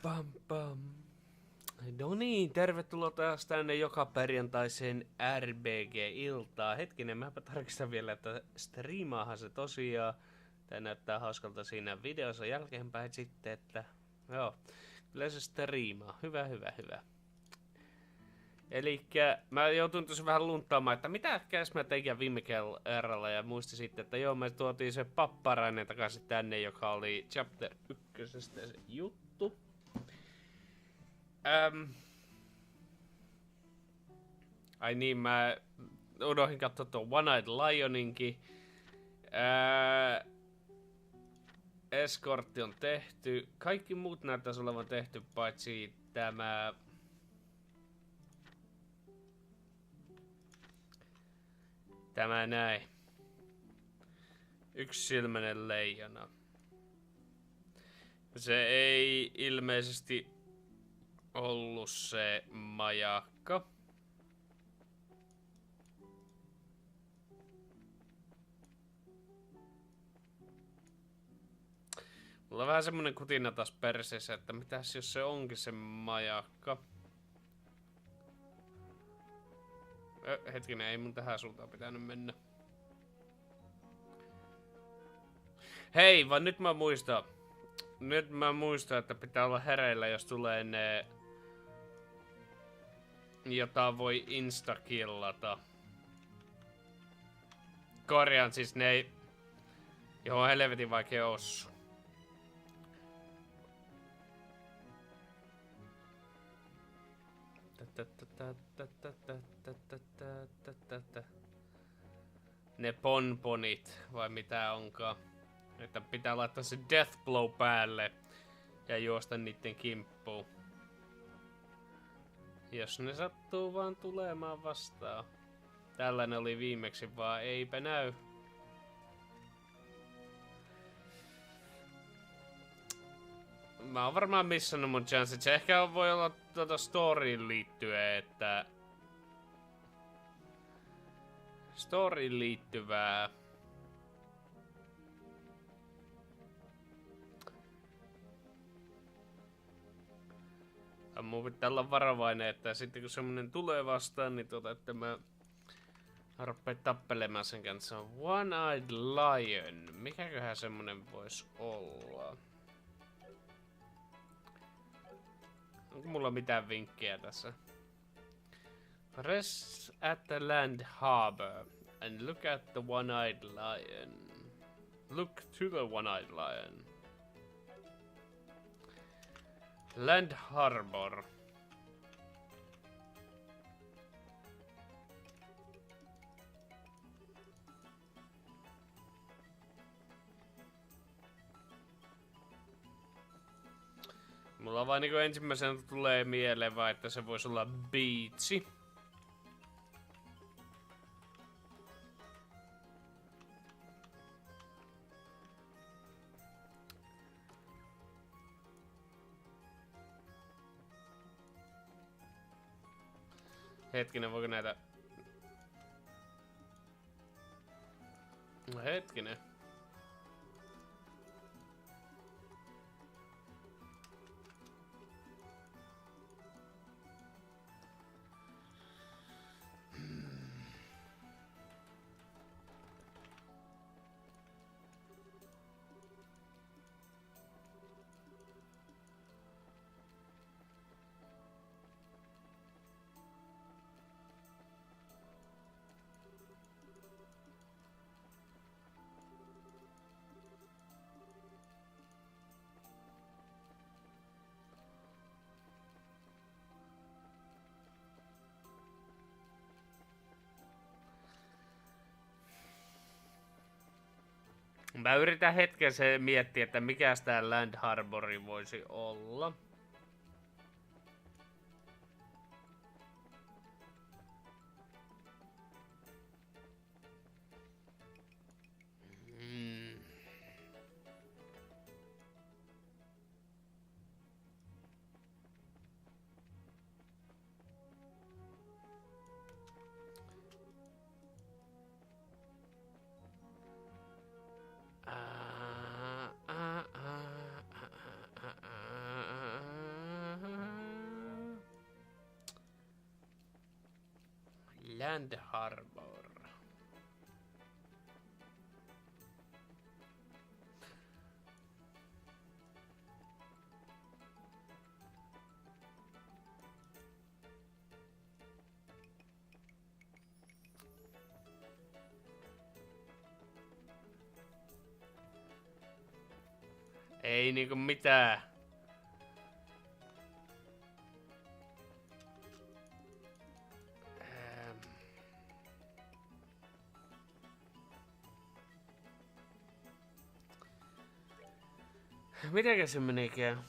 Pam pam. No niin, tervetuloa taas tänne joka perjantaiseen RBG-iltaan. Hetkinen, mäpä tarkistan vielä, että striimaahan se tosiaan. Tää näyttää hauskalta siinä videossa jälkeenpäin sitten, että joo, kyllä se striimaa. Hyvä. Elikkä mä joutuin tuossa vähän lunttaamaan, että mitä mä tein viime kerralla ja muistin sitten, että joo, me tuotiin se Papparainen takaisin tänne, joka oli chapter 1 se juttu. Ai niin, mä unohdin katsoa tuon One-Eyed Lioninkin. Eskortti on tehty. Kaikki muut näyttäisi olevan tehty, paitsi tämä... Tämä näin. Yksisilmäinen leijona. Se ei ilmeisesti ollut se majakka. Mulla on vähän semmonen kutina taas perseessä, että mitäs jos se onkin se majakka. Hetkinen, ei mun tähän suuntaan pitänyt mennä. Hei, vaan nyt mä muistan. Nyt mä muistan, että pitää olla hereillä, jos tulee ne... jota voi instakillata. Korjaan siis ne ei... johon helvetin vaikea ossu. Ne ponponit, vai mitä onkaan. Että pitää laittaa se death blow päälle ja juosta niitten kimppuun. Jos ne sattuu vaan tulemaan vastaan. Tällainen oli viimeksi, vaan eipä näy. Mä oon varmaan missannut mun chanssit. Se ehkä voi olla storyin liittyen, että... Storyin liittyvää... Mun pitää olla varovainen, että sitten kun semmonen tulee vastaan, niin että mä rupean tappelemaan sen kanssa. One-Eyed Lion. Mikäköhän semmonen vois olla? Onko mulla mitään vinkkejä tässä? Rest at the land harbor and look at the one-eyed lion. Look to the one-eyed lion. Land harbor. Mulla vaan niinku ensimmäisenä tulee mieleen vaan, että se voisi olla biitsi. Hetkinen, voiko näitä... No hetkinen. Mä yritän hetken se miettiä, että mikä tää Land Harbori voisi olla. Land Harbor. Ei niinku mitään. Mitenkä se menikään?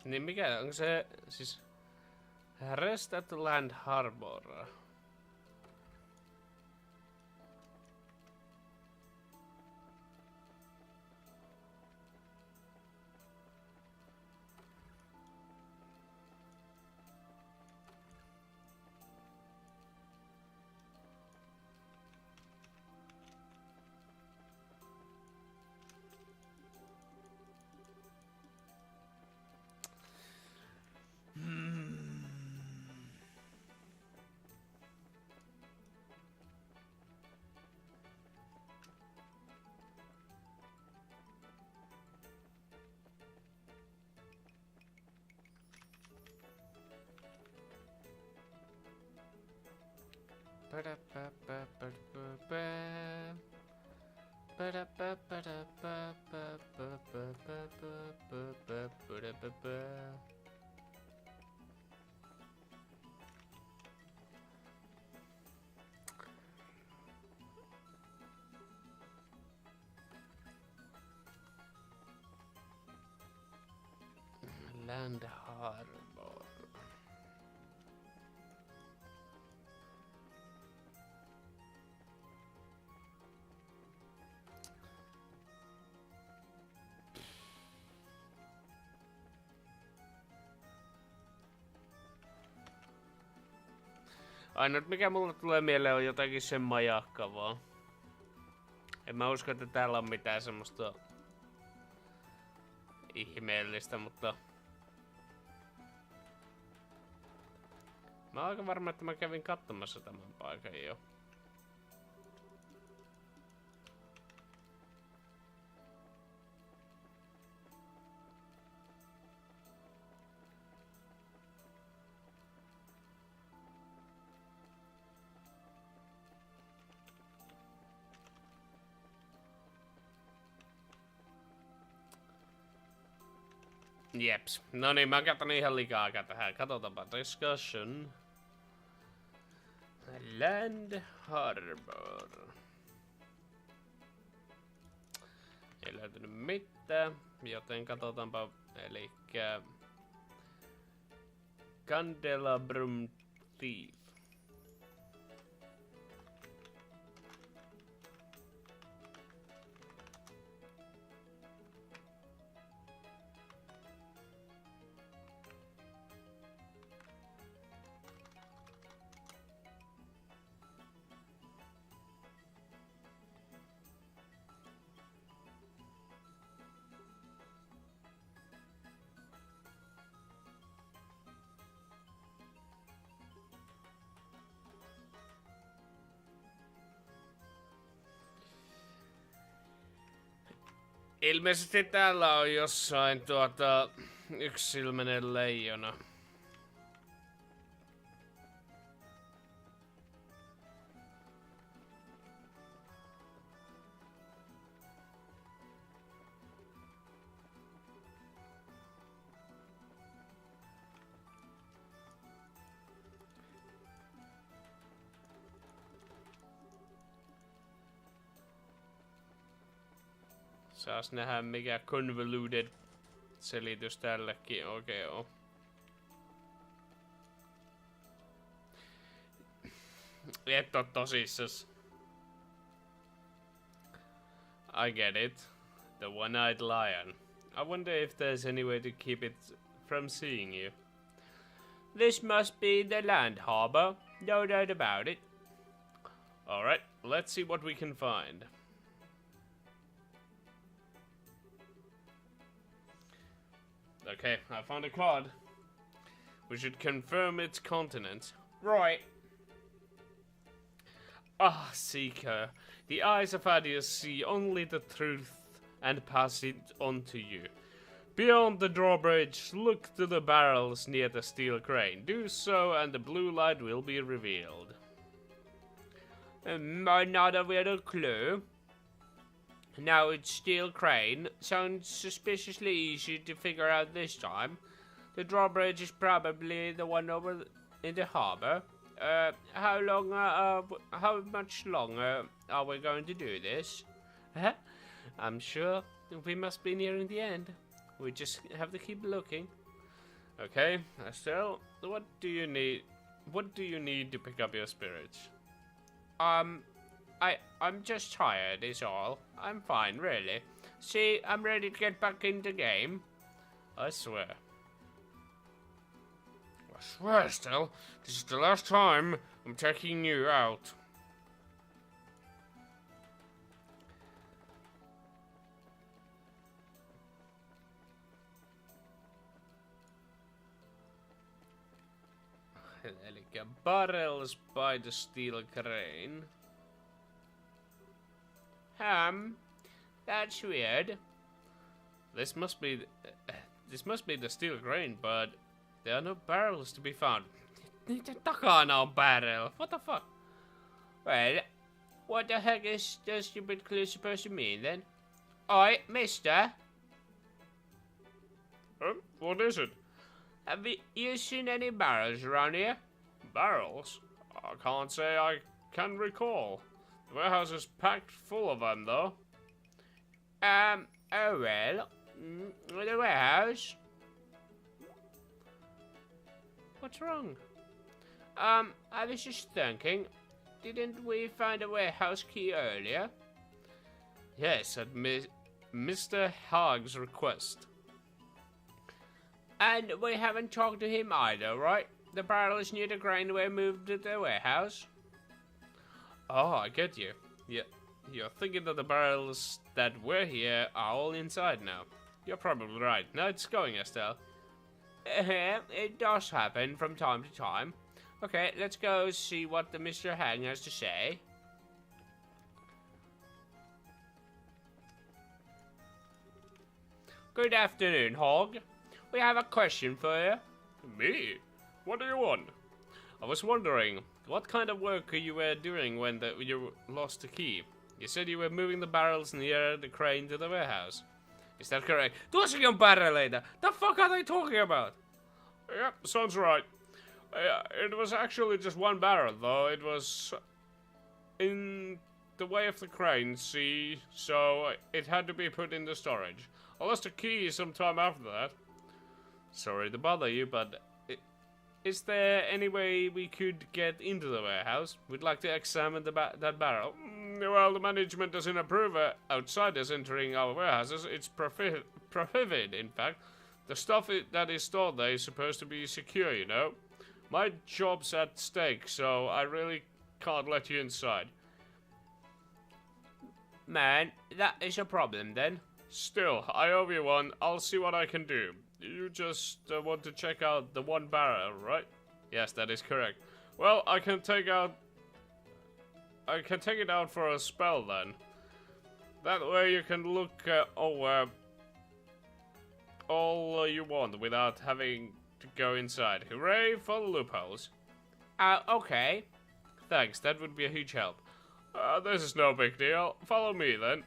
Niin mikä, onko se siis Rest at Land Harbor? Land Harbor. Ainut mikä mulle tulee mieleen on jotakin sen majakka vaan. En mä usko, että täällä on mitään semmoista ihmeellistä, mutta mä oon aika varma, että mä kävin katsomassa tämän paikan jo. Jeps. No niin, mä katson ihan liikaa aikaa tähän. Katsotaanpa discussion. Land Harbor. Ei löytynyt mitään, joten katsotaanpa. Elikkä Candelabrum Thief. Ilmeisesti täällä on jossain yksisilmäinen leijona. Saas nähdä mikä convoluted selitys tällekin oikein on. Et oo tosissas. I get it. The one-eyed lion. I wonder if there's any way to keep it from seeing you. This must be the land harbor. No doubt about it. Alright, let's see what we can find. Okay, I found a card. We should confirm its continent. Right. Ah, Seeker. The eyes of Adius see only the truth and pass it on to you. Beyond the drawbridge, look to the barrels near the steel crane. Do so and the blue light will be revealed. Another little clue. Now it's steel crane. Sounds suspiciously easy to figure out this time. The drawbridge is probably the one over in the harbor. How much longer are we going to do this? I'm sure we must be nearing the end. We just have to keep looking. Okay, Estelle, what do you need? What do you need to pick up your spirits? I'm just tired, is all. I'm fine, really. See, I'm ready to get back in the game. I swear. I swear, Estelle, this is the last time I'm taking you out. Elikkä barrels by the steel crane. That's weird. This must be the steel crane, but there are no barrels to be found. Niiden takana on barrel. What the fuck? Well, what the heck is the stupid clue supposed to mean then? Oi, mister. What is it? Have you seen any barrels around here? Barrels? I can't say I can recall. The warehouse is packed full of them, though. Oh well. The warehouse? What's wrong? I was just thinking, didn't we find a warehouse key earlier? Yes, at Mr. Haag's request. And we haven't talked to him either, right? The barrels near the crane were moved to the warehouse. Oh, I get you. Yeah, you're thinking that the barrels that were here are all inside now. You're probably right. Now it's going, Estelle. It does happen from time to time. Okay, let's go see what the Mr. Hang has to say. Good afternoon, Hog. We have a question for you. Me? What do you want? I was wondering, what kind of work you were doing when you lost the key? You said you were moving the barrels near the crane to the warehouse. Is that correct? Tuossakin on barreleita. The fuck are they talking about? Yep, sounds right. It was actually just one barrel, though. It was in the way of the crane, see, so it had to be put into storage. I lost the key sometime after that. Sorry to bother you, but is there any way we could get into the warehouse? We'd like to examine that barrel. Well, the management doesn't approve outsiders entering our warehouses. It's prohibited, in fact. The stuff that is stored there is supposed to be secure, you know. My job's at stake, so I really can't let you inside. Man, that is a problem then. Still, I owe you one. I'll see what I can do. You just want to check out the one barrel, right? Yes, that is correct. Well, I can take it out for a spell then. That way you can look over all you want without having to go inside. Hooray for the loopholes. Okay. Thanks, that would be a huge help. This is no big deal. Follow me then.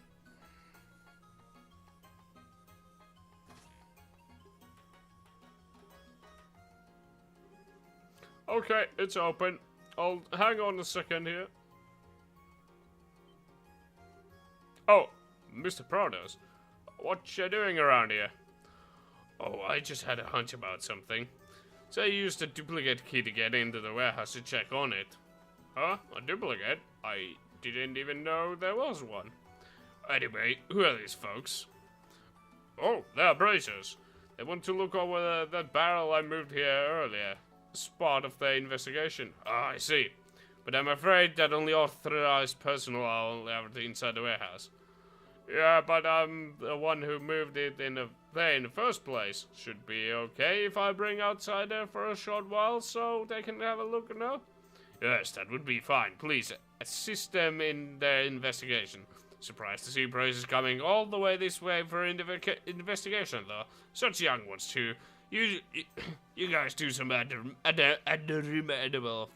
Okay, it's open. I'll hang on a second here. Oh, Mr. Protos. what you doing around here? Oh, I just had a hunch about something. So I used a duplicate key to get into the warehouse to check on it. Huh? A duplicate? I didn't even know there was one. Anyway, who are these folks? Oh, they're bracers. They want to look over that barrel I moved here earlier. As part of their investigation. Ah, I see. But I'm afraid that only authorized personnel are allowed inside the warehouse. Yeah, but I'm the one who moved it there in the first place. Should be okay if I bring outsider for a short while so they can have a look, no? Yes, that would be fine. Please, assist them in their investigation. Surprised to see Braces coming all the way this way for investigation, though. Such young ones, too. You guys do some admirable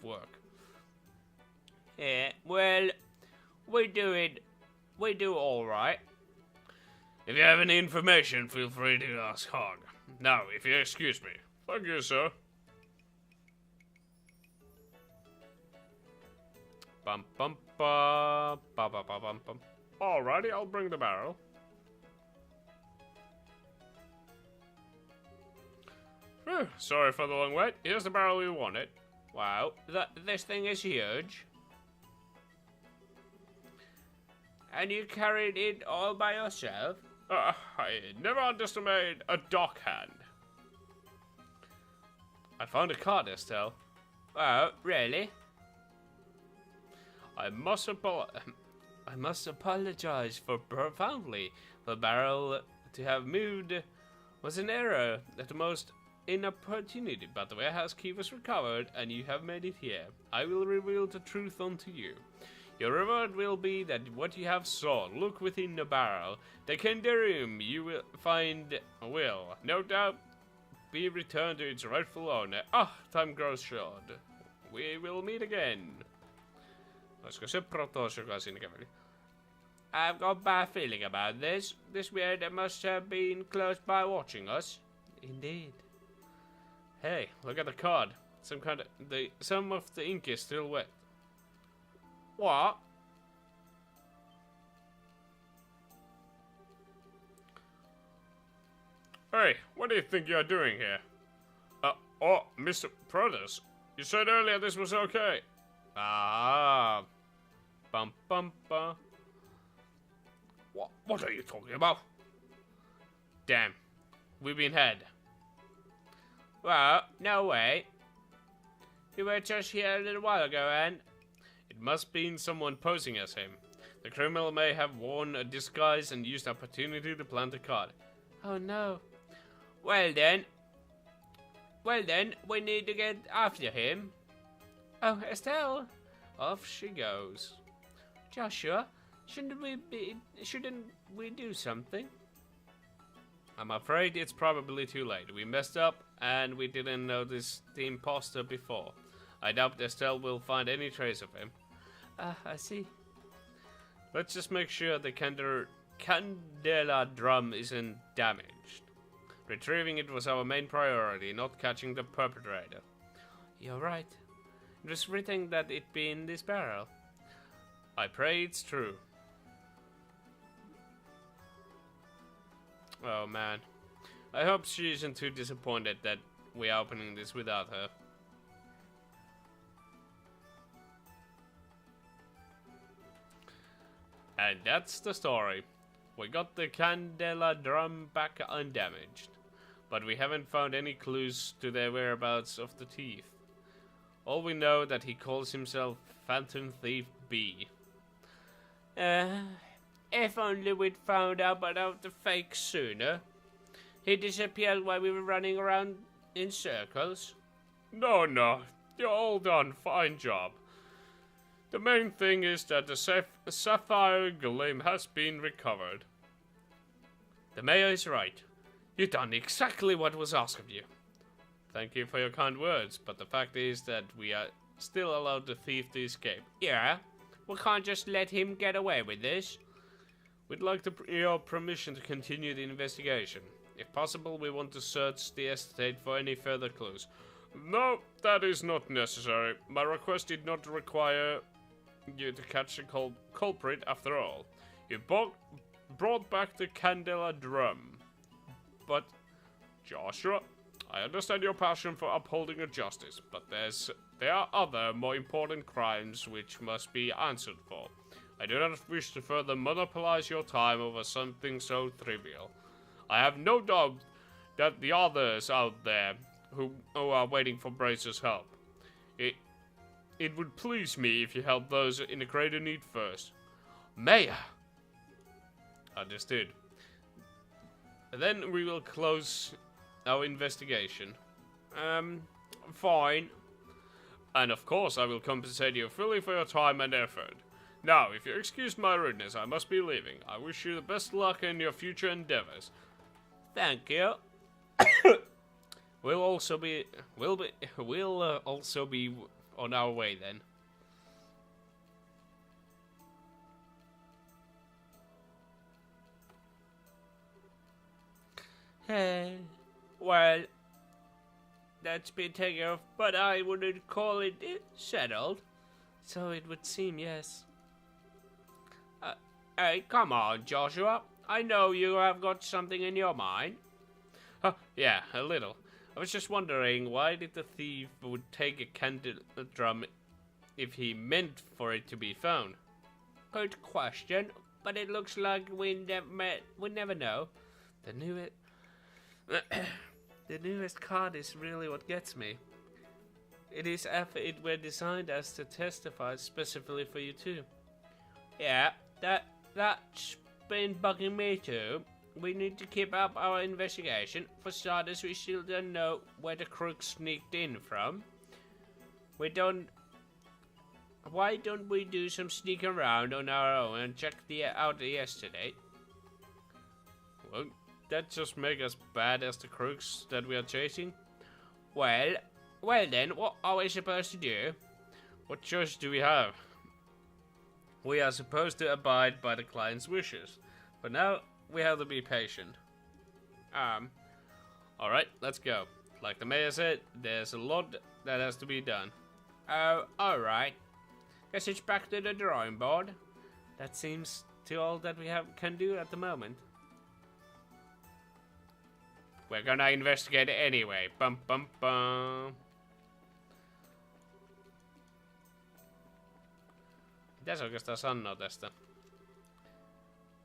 work. Yeah, well, we do alright. If you have any information, feel free to ask Hog. Now, if you excuse me. Thank you, sir. Bum bum ba ba ba ba bum bum. Alrighty, I'll bring the barrel. Phew, sorry for the long wait. Here's the barrel you wanted. Wow, this thing is huge. And you carried it all by yourself? I never underestimate a dockhand. I found a card, Estelle. Oh, really? I must apologize profoundly. The barrel to have moved was an error at the most inopportunity, but the warehouse key was recovered, and you have made it here. I will reveal the truth unto you. Your reward will be that what you have saw. Look within the barrel. The room you will find will, no doubt, be returned to its rightful owner. Time grows short. We will meet again. Olisiko se protos, joka siinä käveli? I've got a bad feeling about this. This weird must have been close by watching us. Indeed. Hey, look at the card. Some of the ink is still wet. What? Hey, what do you think you're doing here? Mr. Protus, you said earlier this was okay. Ah. Bum bum bum. What are you talking about? Damn. We've been had. Well, no way. You were just here a little while ago, and it must be someone posing as him. The criminal may have worn a disguise and used the opportunity to plant a card. Oh no. Well then, we need to get after him. Oh, Estelle. Off she goes. Joshua, shouldn't we do something? I'm afraid it's probably too late. We messed up and we didn't notice the imposter before. I doubt Estelle will find any trace of him. I see. Let's just make sure the candela drum isn't damaged. Retrieving it was our main priority, not catching the perpetrator. You're right. It was written that it be in this barrel. I pray it's true. Oh man. I hope she isn't too disappointed that we're opening this without her. And that's the story. We got the candela drum back undamaged, but we haven't found any clues to the whereabouts of the thief. All we know that he calls himself Phantom Thief B. If only we'd found out about the fake sooner. He disappeared while we were running around in circles. No, you're all done. Fine job. The main thing is that the sapphire gleam has been recovered. The mayor is right. You've done exactly what was asked of you. Thank you for your kind words, but the fact is that we are still allowed the thief to escape. Yeah, we can't just let him get away with this. We'd like your permission to continue the investigation. If possible, we want to search the estate for any further clues. No, that is not necessary. My request did not require you to catch a culprit after all. You brought back the Candela drum. But, Joshua, I understand your passion for upholding justice, but there are other, more important crimes which must be answered for. I do not wish to further monopolize your time over something so trivial. I have no doubt that the others out there who are waiting for Bracer's help. It would please me if you helped those in a greater need first. Mayor! Understood. Then we will close our investigation. Fine. And of course I will compensate you fully for your time and effort. Now, if you excuse my rudeness, I must be leaving. I wish you the best luck in your future endeavors. Thank you. We'll also be on our way then. Well, that's been taken care of, but I wouldn't call it settled. So it would seem, yes. Hey, come on, Joshua. I know you have got something in your mind. Yeah, a little. I was just wondering, why did the thief would take a candle drum if he meant for it to be found? Good question, but it looks like we never know. The newest card is really what gets me. It is after it were designed as to testify specifically for you too. Yeah, that's been bugging me too. We need to keep up our investigation. For starters, we still don't know where the crook sneaked in from. Why don't we do some sneaking around on our own and check out yesterday? Won't that just make us bad as the crooks that we are chasing? Well then, what are we supposed to do? What choice do we have? We are supposed to abide by the client's wishes, but now we have to be patient. Alright, let's go. Like the mayor said, there's a lot that has to be done. Oh, alright. Guess it's back to the drawing board. That seems to all that we can do at the moment. We're gonna investigate it anyway. Bum bum bum. Mitäs oikeastaan sanoo tästä?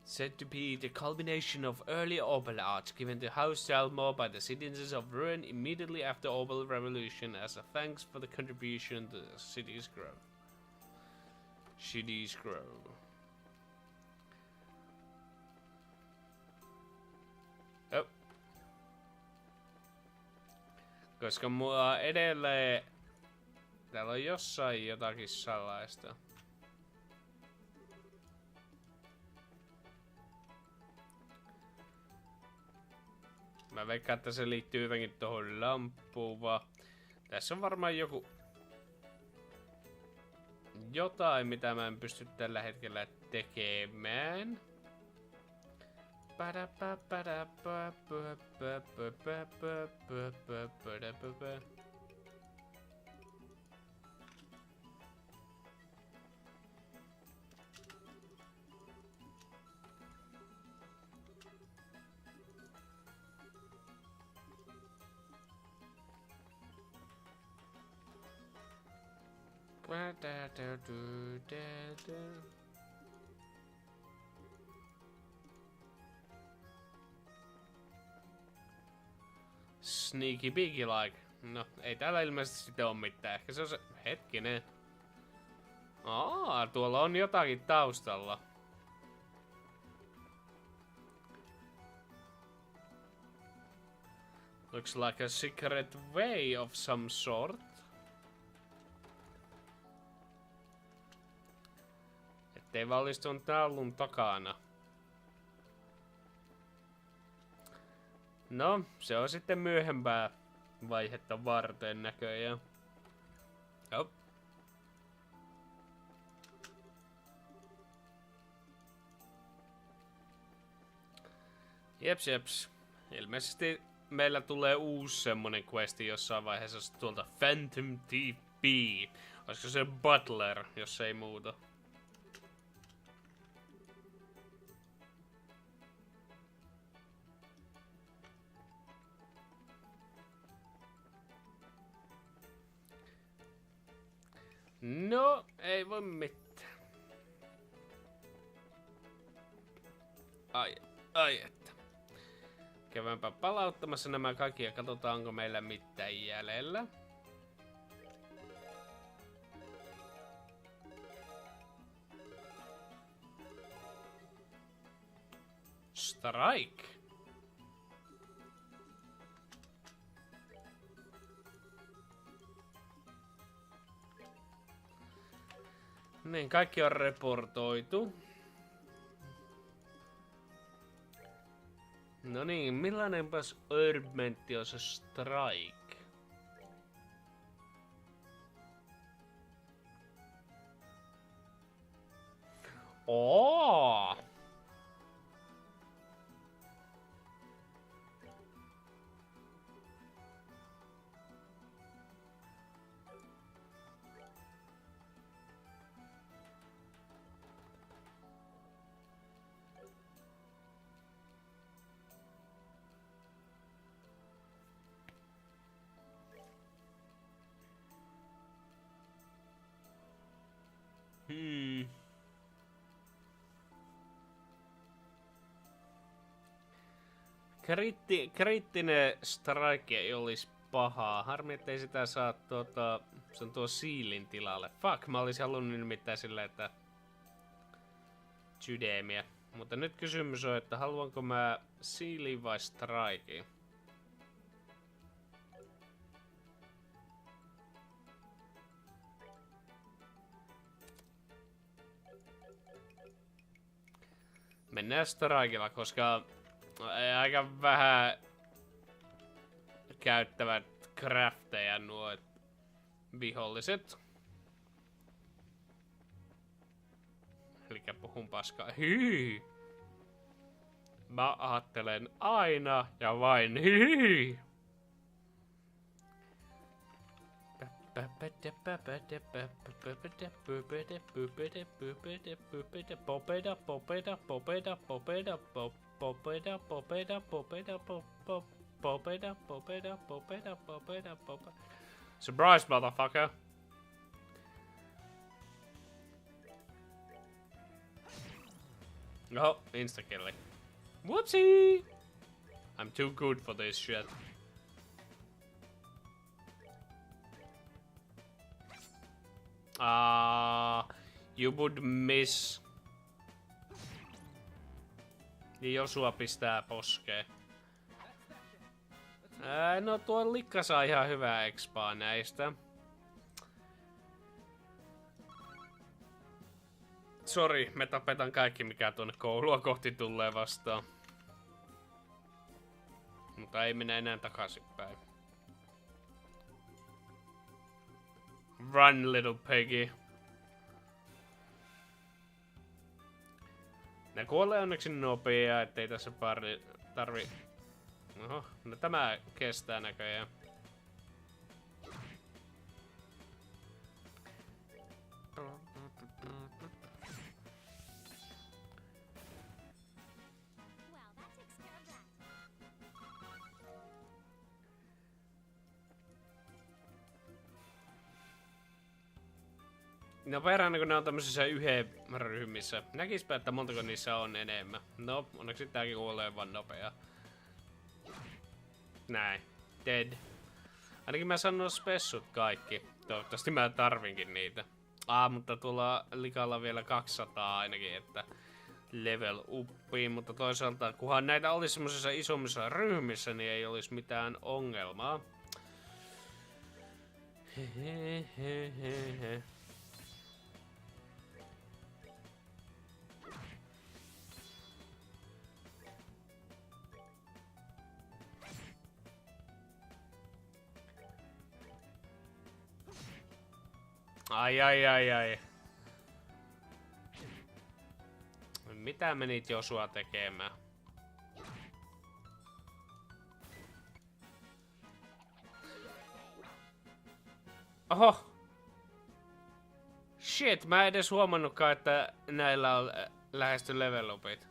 Said to be the culmination of early opal art given to House Dalmore by the citizens of Ruin immediately after Opal Revolution as a thanks for the contribution to the city's growth. Cities grow. Oh. Koska mua edelleen... Täällä on jossain jotakin salaista. Mä veikkaan, että se liittyy jotenkin tohon lamppuun vaan. Tässä on varmaan jotain, mitä mä en pysty tällä hetkellä tekemään. Sneaky biggy like. No, ei täällä ilmeisesti sitten oo mitään. Ehkä se on se... Hetkinen. Tuolla on jotakin taustalla. Looks like a secret way of some sort. Ettei vaan olisi tuon taulun takana. No, se on sitten myöhempää vaihetta varten näköjään. Joo. Jeps. Ilmeisesti meillä tulee uusi semmonen questi jossain vaiheessa tuolta Phantom TP. Olisiko se Butler, jos ei muuta? No, ei voi mitään. Ai että. Käydäänpä palauttamassa nämä kaikki ja katsotaan, onko meillä mitään jäljellä. Strike. Niin, kaikki on reportoitu. No niin, millainenpas örmentti on se strike? Oo! Kriittinen strike ei olisi pahaa. Harmi, ettei sitä saa sen tuo siilin tilalle. Fuck, mä olisin halunnut nimittäin sillä, että sydämiä. Mutta nyt kysymys on, että haluanko mä siilin vai strikein? Mennään strikella, koska aika vähän käyttävät crafteja nuo viholliset. Elikkä puhun paskaa. Hyi! Mä ajattelen aina ja vain hyi! Surprise, motherfucker! Oh, insta-killing. Whoopsie! I'm too good for this shit. You would miss. Niin Josua pistää poskeen. No tuo likka saa ihan hyvää expaa näistä. Sori, me tapetan kaikki mikä tuonne koulua kohti tulee vastaan. Mutta ei mennä enää takaisinpäin. Run, little piggy. Ne kuolee onneksi nopea, ettei tässä tarvi... Oho, no tämä kestää näköjään. No perään, kun ne on tämmöisissä yhden ryhmissä. Näkispä, että montako niissä on enemmän. No, onneksi tääkin kuolee vaan nopea. Näin. Dead. Ainakin mä sanon spessut kaikki. Toivottavasti mä tarvinkin niitä. Mutta tuolla likalla vielä 200 ainakin, että level uppiin. Mutta toisaalta, kunhan näitä olisi semmosissa isommissa ryhmissä, niin ei olisi mitään ongelmaa. Hehehehe. Ai. Mitä menit Josua tekemään? Oho! Shit, mä en edes huomannutkaan, että näillä on lähesty level upit.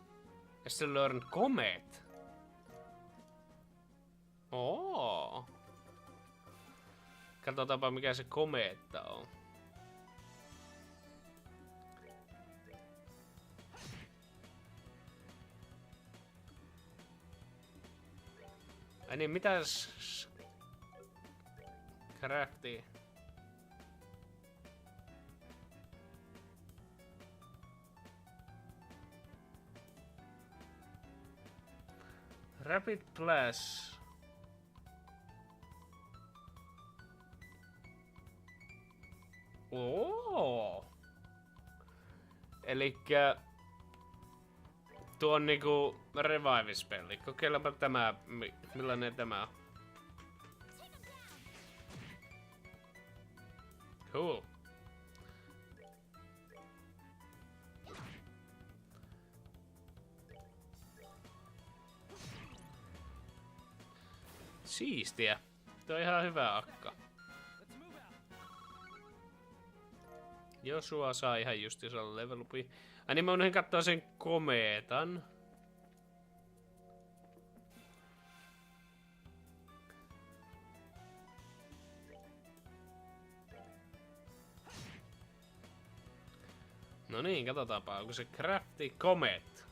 Estelle learn comet. Oo. Katsotaanpa mikä se kometta on. Ai niin, mitäs... Crafty. Rapid Plus. Oo. Elikkä tuo on niinku revive-spelli. Kokeillaanpa tämä, millainen tämä on. Cool. Siistiä. Tuo on ihan hyvä akka. Josua saa ihan justiinsa level upi. Ai niin mä unohdin katsoa sen komeetan. No niin, katsotaanpa, onko se Crafty Comet.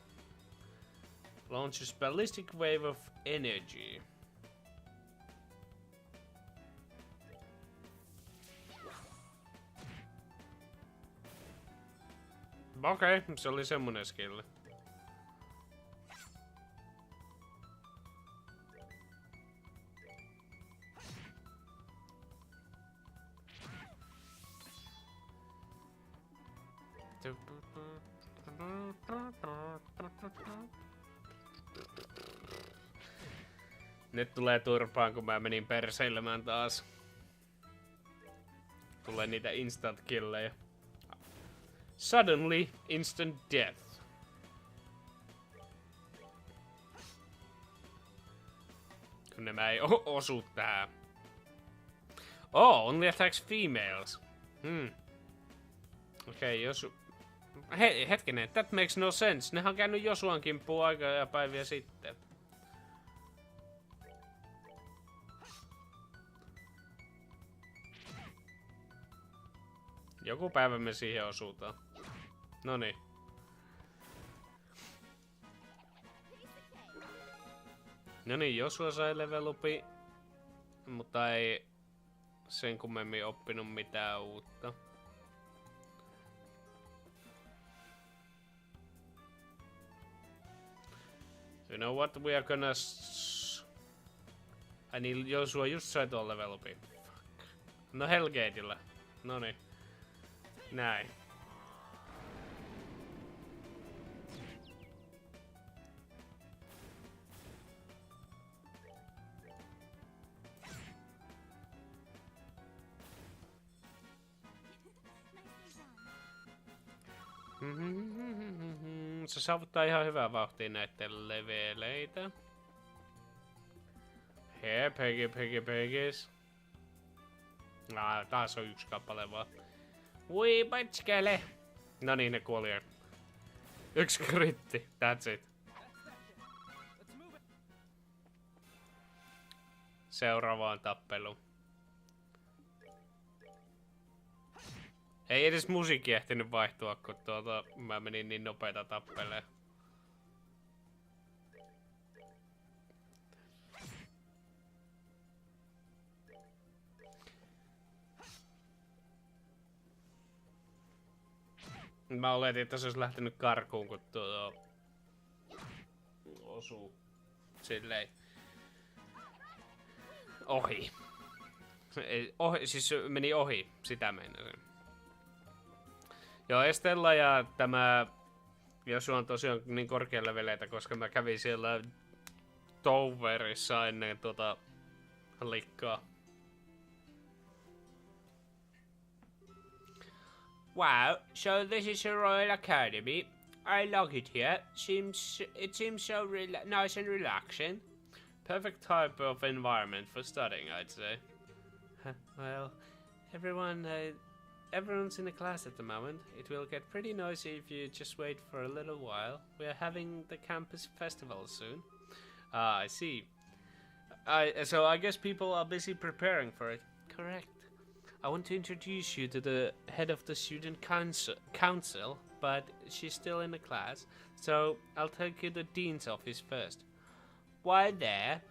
Launches ballistic wave of energy. Okei, se oli semmonen skill. Nyt tulee turpaan, kun mä menin perseilemään taas. Tulee niitä instant killejä. Suddenly, instant death. Kun nämä ei osu tähän. Oh, only attacks females. Okei, Josu... Hei, hetkinen, that makes no sense. Nehän on käynyt Josuan kimppuun aikaa ja päiviä sitten. Joku päivä me siihen osutaan. Noniin. Noniin, Josua sai level upi, mutta ei sen kummemmin oppinut mitään uutta. You know what, we are gonna... Ai niin, Josua just sai tuon level upi. Fuck. No Hellgateillä. Noniin. Näin. Se saavuttaa ihan hyvää vauhtia näitten leveleitä. Hei, pegis. Taas on yksi kappale vaan. Ui, patskele! No niin, ne kuoli. Yksi kritti, that's it. Seuraavaan tappeluun. Ei edes musiikki ehtinyt vaihtua, kun mä menin niin nopeeta tappeleen. Mä oletin, että se olisi lähtenyt karkuun, kun osuu silleen ohi. Siis meni ohi, sitä meinasin. Joo, Estella ja tämä Josu on tosiaan niin korkealla veleitä, koska mä kävin siellä Towerissa ennen likkaa. Wow, so this is a Royal Academy. I like it here. It seems so nice and relaxing. Perfect type of environment for studying, I'd say. Well, everyone's in the class at the moment. It will get pretty noisy if you just wait for a little while. We are having the campus festival soon. I see. So I guess people are busy preparing for it. Correct. I want to introduce you to the head of the student council, but she's still in the class, so I'll take you to the dean's office first. While there,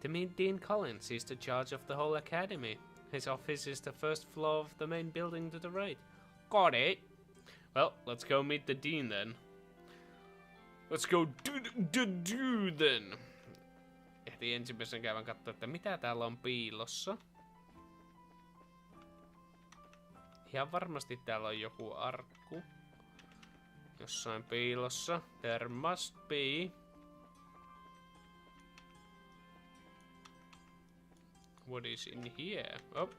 To meet Dean Collins, he's the charge of the whole academy. His office is the first floor of the main building to the right. Got it. Well, let's go meet the dean then. Let's go do then. Ehti ensimmäisen käydään katsoa, että mitä täällä on piilossa. Ihan varmasti täällä on joku arkku. Jossain piilossa. There must be. What is in here? Oh.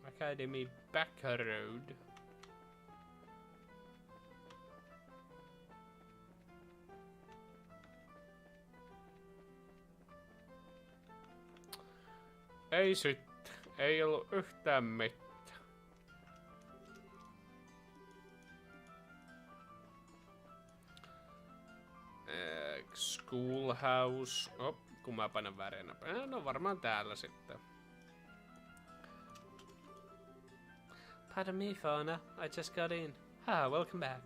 Academy back road. Ei sit. Ei ollut yhtään mitään. Schoolhouse. Oh, kun mä painan väärän napin. No varmaan täällä sitten. Pardon me, Fauna. I just got in. Ah, welcome back.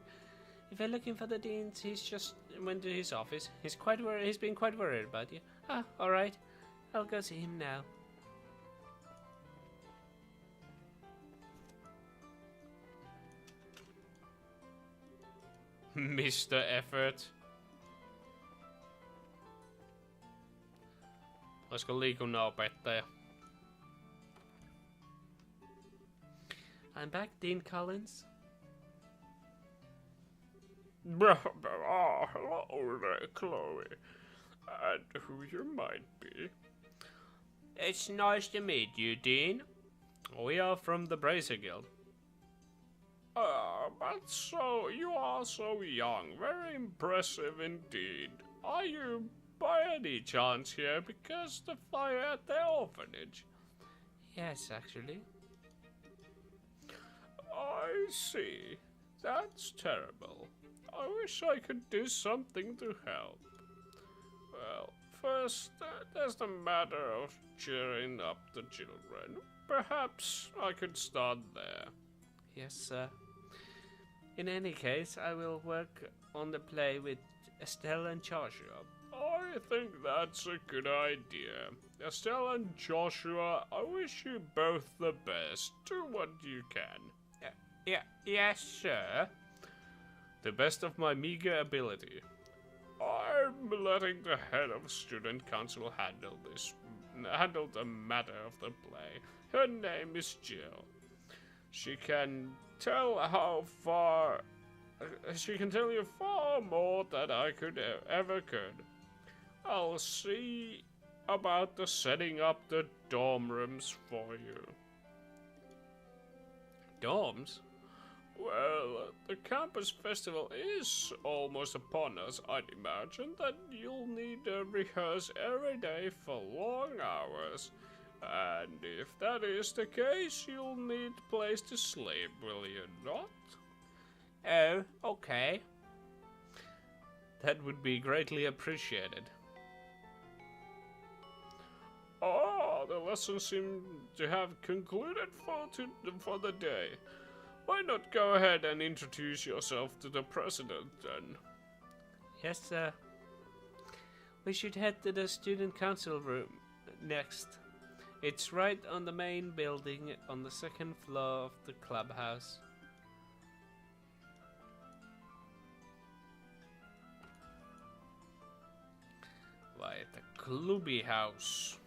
If you're looking for the dean, he's just went to his office. He's been quite worried about you. Ah, all right. I'll go see him now. Mr. Effort. Olisiko liikunnanopettaja? I'm back, Dean Collins. Hello there, Chloe. And who you might be. It's nice to meet you, Dean. We are from the Bracer Guild. But so, you are so young. Very impressive indeed. Are you by any chance here because the fire at the orphanage? Yes, actually. I see. That's terrible. I wish I could do something to help. Well, first, there's the matter of cheering up the children. Perhaps I could start there. Yes, sir. In any case, I will work on the play with Estelle and Joshua. I think that's a good idea. Estelle and Joshua, I wish you both the best. Do what you can. Yes, sir. The best of my meager ability. I'm letting the head of student council handle the matter of the play. Her name is Jill. She can tell you far more than I ever could. I'll see about the setting up the dorm rooms for you. Dorms? Well, the campus festival is almost upon us. I'd imagine that you'll need to rehearse every day for long hours. And if that is the case, you'll need a place to sleep, will you not? Oh, okay. That would be greatly appreciated. The lessons seem to have concluded for the day. Why not go ahead and introduce yourself to the president, then? Yes, sir. We should head to the student council room next. It's right on the main building on the second floor of the clubhouse. Vai että Clubhouse.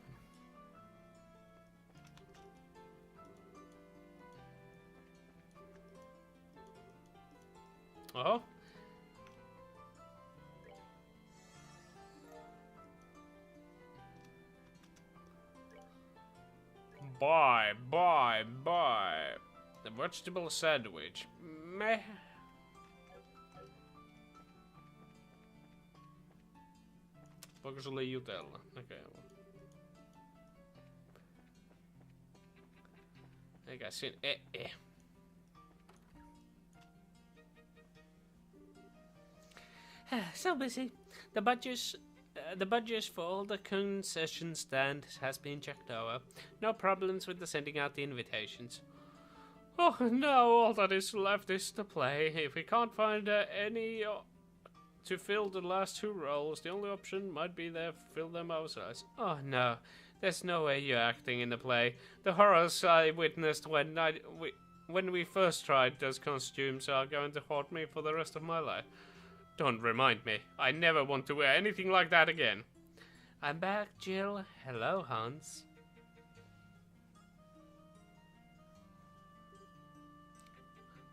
Oho. Bye. The vegetable sandwich. Meh. Voiko sulle jutella? Näköjään. Eikä siinä. So busy. The budget for all the concession stand has been checked over. No problems with the sending out the invitations. Oh, now all that is left is to play. If we can't find any to fill the last 2 roles. The only option might be to fill them ourselves. Oh no, there's no way you're acting in the play. The horrors I witnessed when we first tried those costumes are going to haunt me for the rest of my life. Don't remind me. I never want to wear anything like that again. I'm back, Jill. Hello, Hans.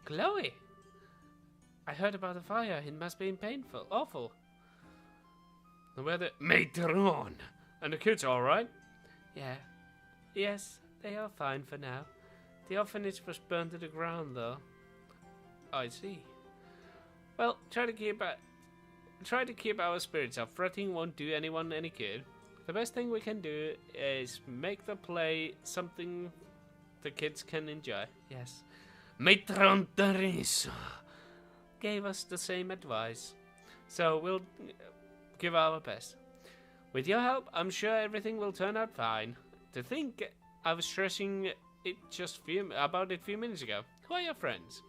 Chloe! I heard about the fire. It must be painful. Awful. Where the matron? And the kids all right? Yeah. Yes, they are fine for now. The orphanage was burned to the ground, though. I see. Well, try to keep our spirits up. Fretting won't do anyone any good. The best thing we can do is make the play something the kids can enjoy. Yes. Matron Teresa gave us the same advice, so we'll give our best. With your help, I'm sure everything will turn out fine. To think I was stressing it about it a few minutes ago. Who are your friends?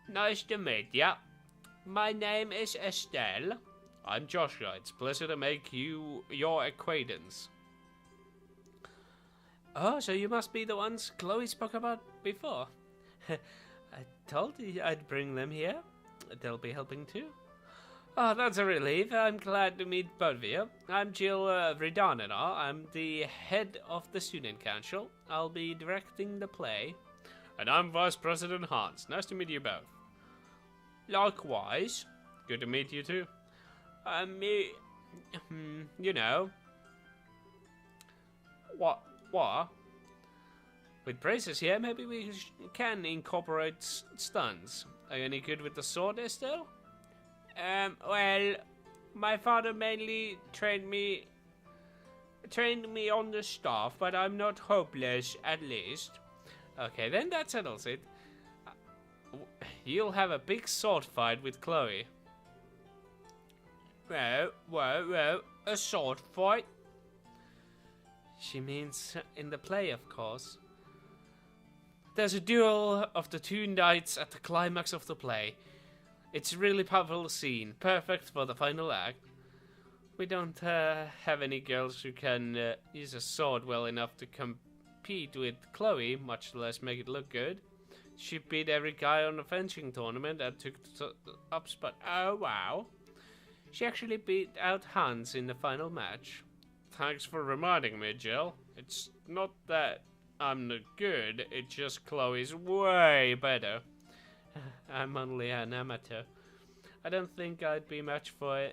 Nice to meet ya. My name is Estelle. I'm Joshua. It's a pleasure to make your acquaintance. Oh, so you must be the ones Chloe spoke about before. I told you I'd bring them here. They'll be helping too. Oh, that's a relief. I'm glad to meet both of you. I'm Jill Vridanina. I'm the head of the student council. I'll be directing the play. And I'm Vice President Hans. Nice to meet you both. Likewise. Good to meet you too. You know. What? With braces here, maybe we can incorporate stunts. Are you any good with the sword, Estelle? Well, my father mainly trained me on the staff, but I'm not hopeless, at least. Okay, then that settles it. You'll have a big sword fight with Chloe. Well, a sword fight? She means in the play, of course. There's a duel of the 2 knights at the climax of the play. It's a really powerful scene, perfect for the final act. We don't have any girls who can use a sword well enough to compete with Chloe, much less make it look good. She beat every guy on the fencing tournament and took the top spot. Oh, wow. She actually beat out Hans in the final match. Thanks for reminding me, Jill. It's not that I'm not good, it's just Chloe's way better. I'm only an amateur. I don't think I'd be much for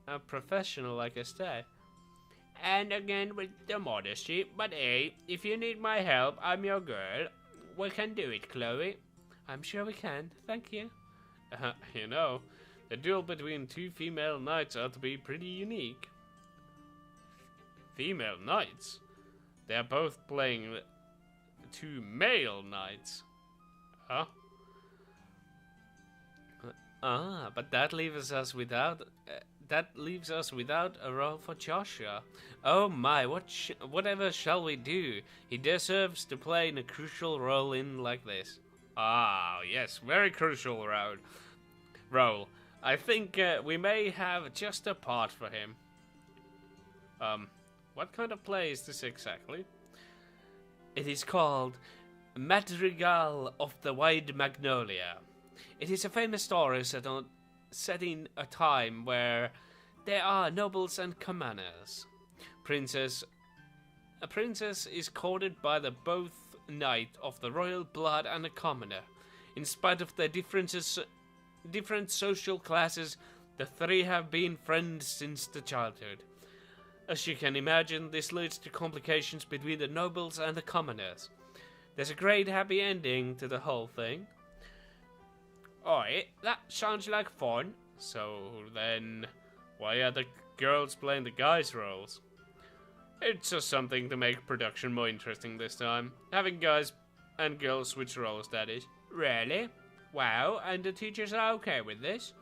a professional like Estelle. And again with the modesty, but hey, if you need my help, I'm your girl. We can do it, Chloe. I'm sure we can, thank you. You know, the duel between 2 female knights ought to be pretty unique. Female knights? They're both playing 2 male knights. Huh? But that leaves us without a role for Joshua. Oh my, whatever shall we do? He deserves to play in a crucial role in like this. Ah, yes, very crucial role. I think we may have just a part for him. What kind of play is this exactly? It is called Madrigal of the White Magnolia. It is a famous story set in a time where there are nobles and commoners. A princess is courted by the both knight of the royal blood and a commoner. In spite of their different social classes, the 3 have been friends since the childhood. As you can imagine, this leads to complications between the nobles and the commoners. There's a great happy ending to the whole thing. Alright, that sounds like fun. So then, why are the girls playing the guys' roles? It's just something to make production more interesting this time. Having guys and girls switch roles, that is. Really? Wow, and the teachers are okay with this?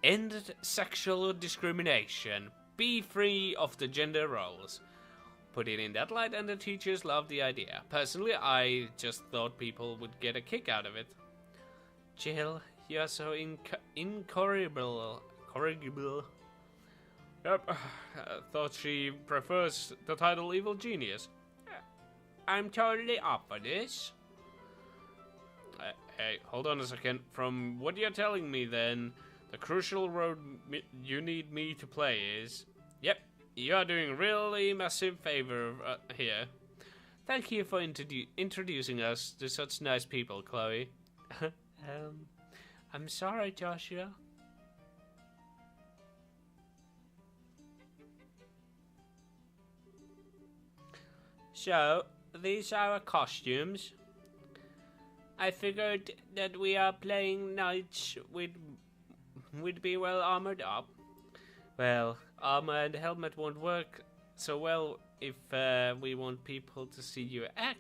End sexual discrimination. Be free of the gender roles. Put it in that light and the teachers love the idea. Personally, I just thought people would get a kick out of it. Jill, You are so incorrigible. Corrigible. Yep, I thought she prefers the title Evil Genius. I'm totally up for this. Hey, hold on a second. From what you're telling me then, the crucial role you need me to play is... Yep, you are doing really massive favor here. Thank you for introducing us to such nice people, Chloe. I'm sorry, Joshua. So, these are our costumes. I figured that we are playing knights, we'd be well armored up. Well, armor and helmet won't work so well if we want people to see you act.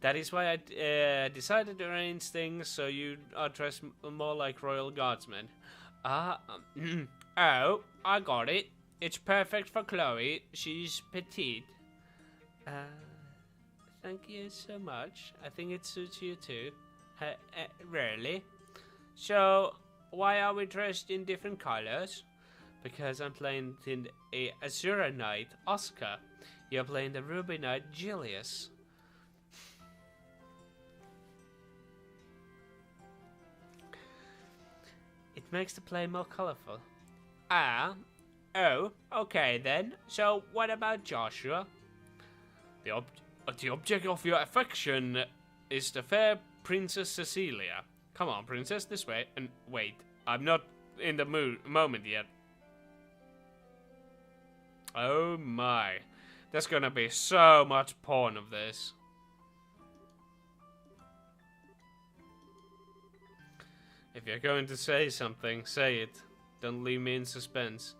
That is why I decided to arrange things so you are dressed more like royal guardsmen. Oh, I got it. It's perfect for Chloe. She's petite. Thank you so much. I think it suits you too. Really? So, why are we dressed in different colors? Because I'm playing in a Azura Knight, Oscar. You're playing the Ruby Knight, Julius. It makes the play more colorful. Oh, okay then. So, what about Joshua? The object of your affection is the fair Princess Cecilia. Come on, Princess, this way. And wait, I'm not in the moment yet. Oh my. There's gonna be so much porn of this. If you're going to say something, say it. Don't leave me in suspense.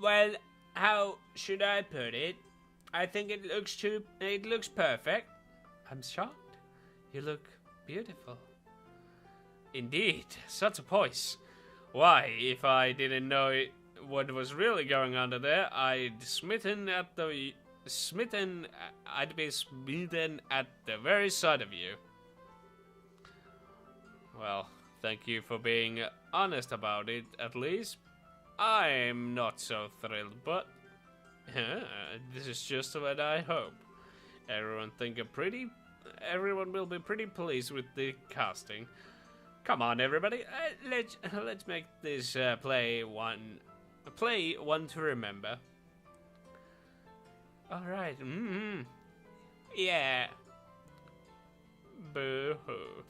Well, how should I put it? I think it looks perfect. I'm shocked. You look beautiful. Indeed, such a poise. Why, if I didn't know what was really going on there, I'd be smitten at the very sight of you. Well, thank you for being honest about it, at least. I'm not so thrilled, but this is just what I hope. Everyone will be pretty pleased with the casting. Come on, everybody, let's make this play one to remember. All right. Yeah. Boo-hoo.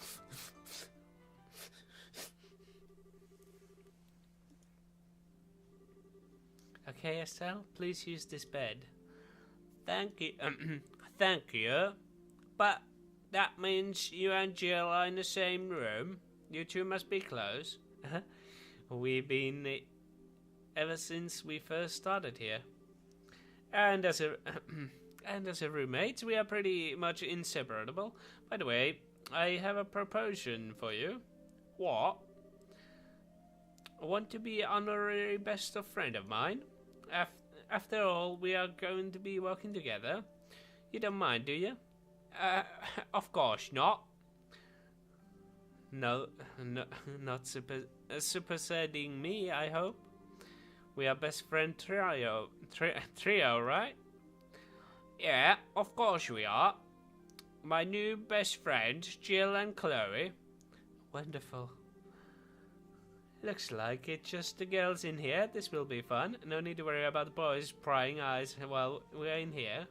Okay, Estelle, please use this bed. Thank you. Thank you. But that means you and Jill are in the same room. You two must be close. We've been ever since we first started here. And as a roommate, we are pretty much inseparable. By the way, I have a proposition for you. What? I want to be honorary best of friend of mine. After all, we are going to be working together. You don't mind, do you? Of course not. No, not superseding me, I hope. We are best friend trio, right? Yeah, of course we are. My new best friends, Jill and Chloe. Wonderful. Looks like it's just the girls in here. This will be fun. No need to worry about the boys prying eyes while we're in here.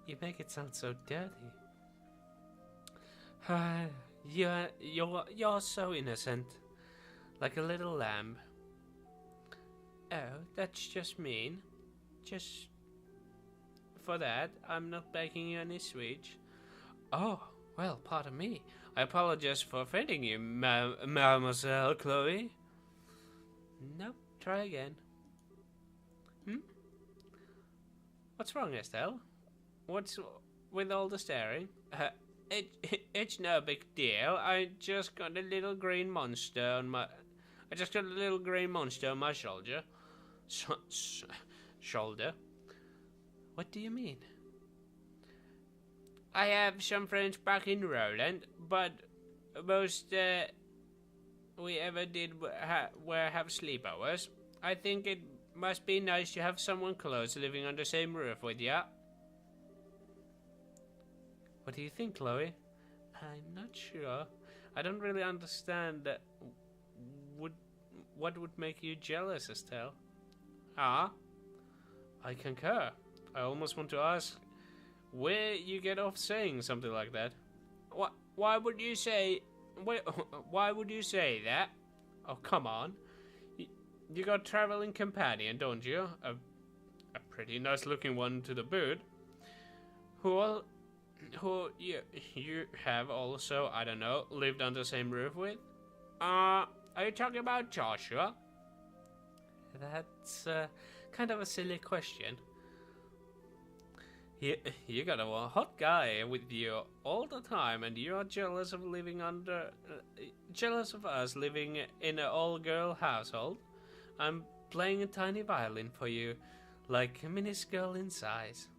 You make it sound so dirty. You're so innocent, like a little lamb. Oh, that's just mean. Just for that, I'm not baking you any sweets. Oh, well, pardon me. I apologize for offending you, Mademoiselle Chloe. Nope, try again. What's wrong, Estelle? What's with all the staring? It's no big deal. I just got a little green monster on my shoulder. Shoulder? What do you mean? I have some friends back in Roland, but most we ever did were have sleepovers. I think it must be nice to have someone close living under the same roof with you. What do you think, Chloe? I'm not sure. I don't really understand what would make you jealous, Estelle. Ah, I concur. I almost want to ask where you get off saying something like that. Why would you say? Why would you say that? Oh, come on. You got a traveling companion, don't you? A pretty nice-looking one to the boot. Who you have also, I don't know, lived under the same roof with? Are you talking about Joshua? That's kind of a silly question. You got a hot guy with you all the time, and you are jealous of jealous of us living in an all-girl household. I'm playing a tiny violin for you, like minuscule in size.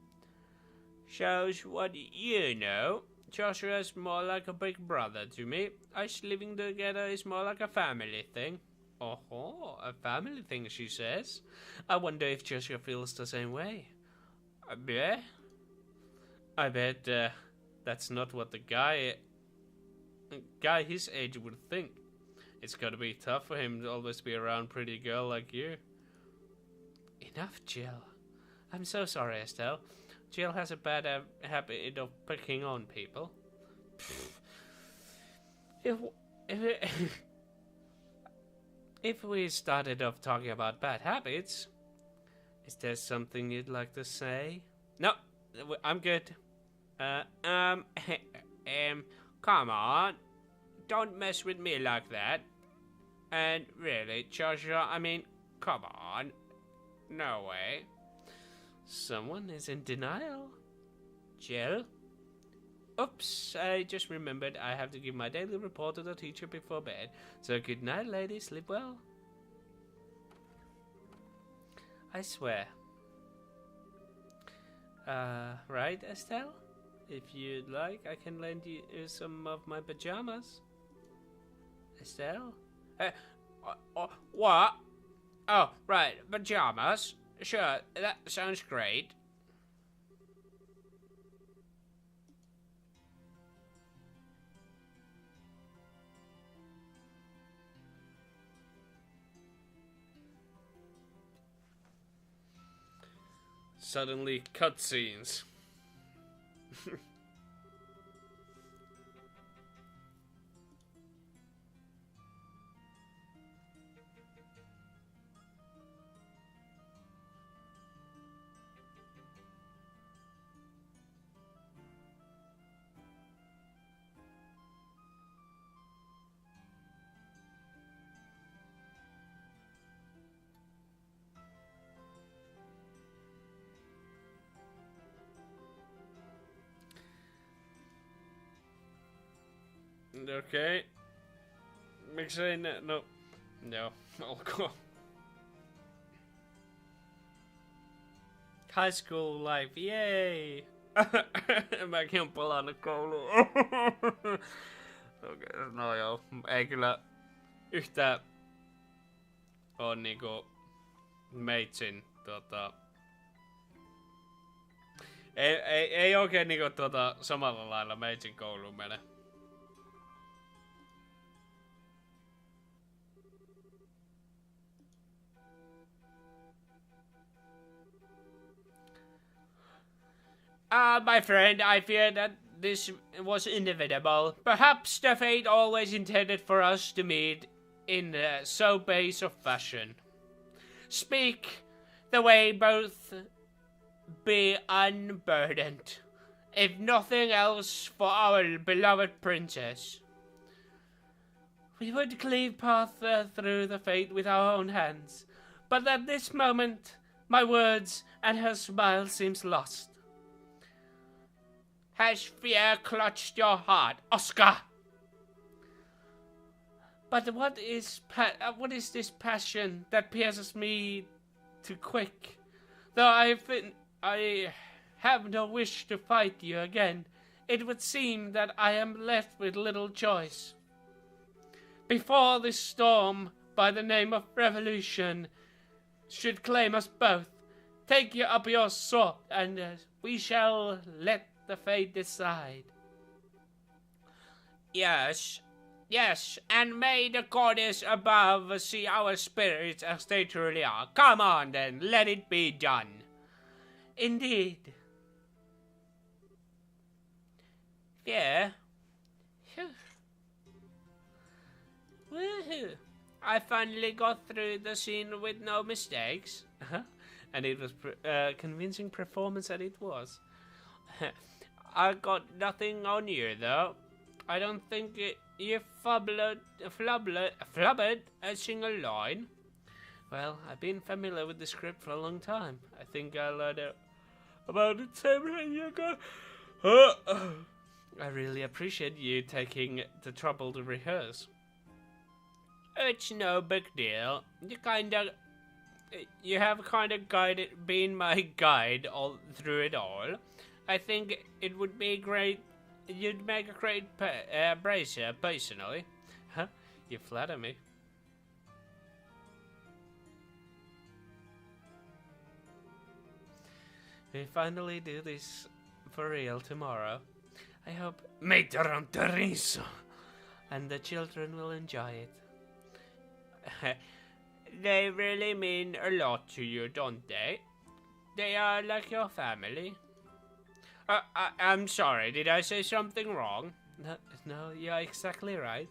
Shows what you know. Joshua's more like a big brother to me. Us living together is more like a family thing. Oh, a family thing, she says. I wonder if Joshua feels the same way. I bet that's not what the guy his age would think. It's gotta be tough for him to always be around a pretty girl like you. Enough, Jill. I'm so sorry, Estelle. Jill has a bad habit of picking on people. If we started off talking about bad habits, is there something you'd like to say? No, I'm good. Come on. Don't mess with me like that. And really, Joshua, I mean, come on. No way. Someone is in denial. Jill? Oops, I just remembered I have to give my daily report to the teacher before bed. So good night, ladies. Sleep well. I swear. Right, Estelle? If you'd like, I can lend you some of my pajamas. Estelle? What? Oh, right, pajamas. Sure, that sounds great. Suddenly, cutscenes. Okay. Miksei no. Joo, olkoon. High school life, yay! Mäkin on palannut kouluun. Okei, no joo, ei kyllä yhtään on niinku meitsin ei oikein niinku samalla lailla meitsin kouluun mene. My friend, I fear that this was inevitable. Perhaps the fate always intended for us to meet in so base of fashion. Speak the way both be unburdened, if nothing else for our beloved princess. We would cleave path through the fate with our own hands, but at this moment, my words and her smile seems lost. Has fear clutched your heart, Oscar? But what is this passion that pierces me too quick? Though I have no wish to fight you again, it would seem that I am left with little choice. before this storm by the name of revolution should claim us both. Take up your sword, and we shall let the fate decide. Yes, and may the goddess above see our spirits as they truly are. Come on then, let it be done. Indeed. Yeah. Woohoo. I finally got through the scene with no mistakes. And it was convincing performance that it was. I got nothing on you though. I don't think you flubbered a single line. Well, I've been familiar with the script for a long time. I think I learned about it 7 years ago. I really appreciate you taking the trouble to rehearse. It's no big deal. You have kind of been my guide all through it all. I think it would be great. You'd make a great bracer, personally. Huh? You flatter me. We finally do this for real tomorrow. I hope Matron Teresa and the children will enjoy it. They really mean a lot to you, don't they? They are like your family. I'm sorry, did I say something wrong? No, you're exactly right.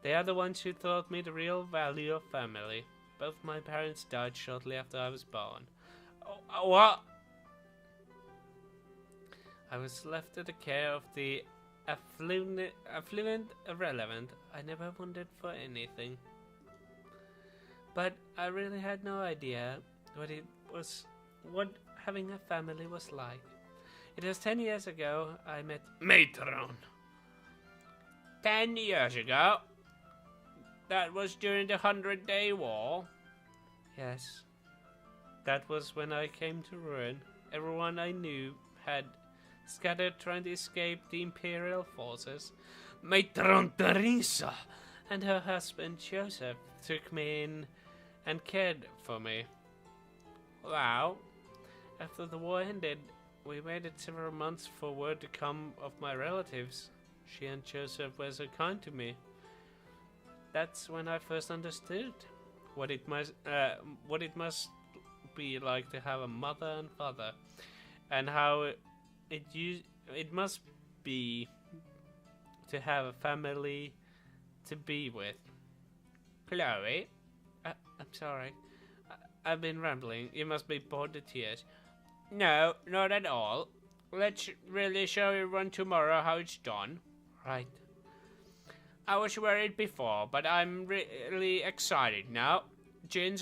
They are the ones who taught me the real value of family. Both my parents died shortly after I was born. What? I was left to the care of the affluent irrelevant. I never wanted for anything. But I really had no idea what having a family was like. It was 10 years ago I met Matron. 10 years ago? That was during the 100-Day War? Yes. That was when I came to ruin. Everyone I knew had scattered trying to escape the Imperial forces. Matron Teresa and her husband Joseph took me in and cared for me. Wow. After the war ended, we waited several months for word to come of my relatives. She and Joseph were so kind to me. That's when I first understood what it must be like to have a mother and father, and how it must be to have a family to be with. Chloe? I'm sorry. I've been rambling. You must be bored to tears. No, not at all. Let's really show everyone tomorrow how it's done. Right. I was worried before, but I'm really excited now. Jill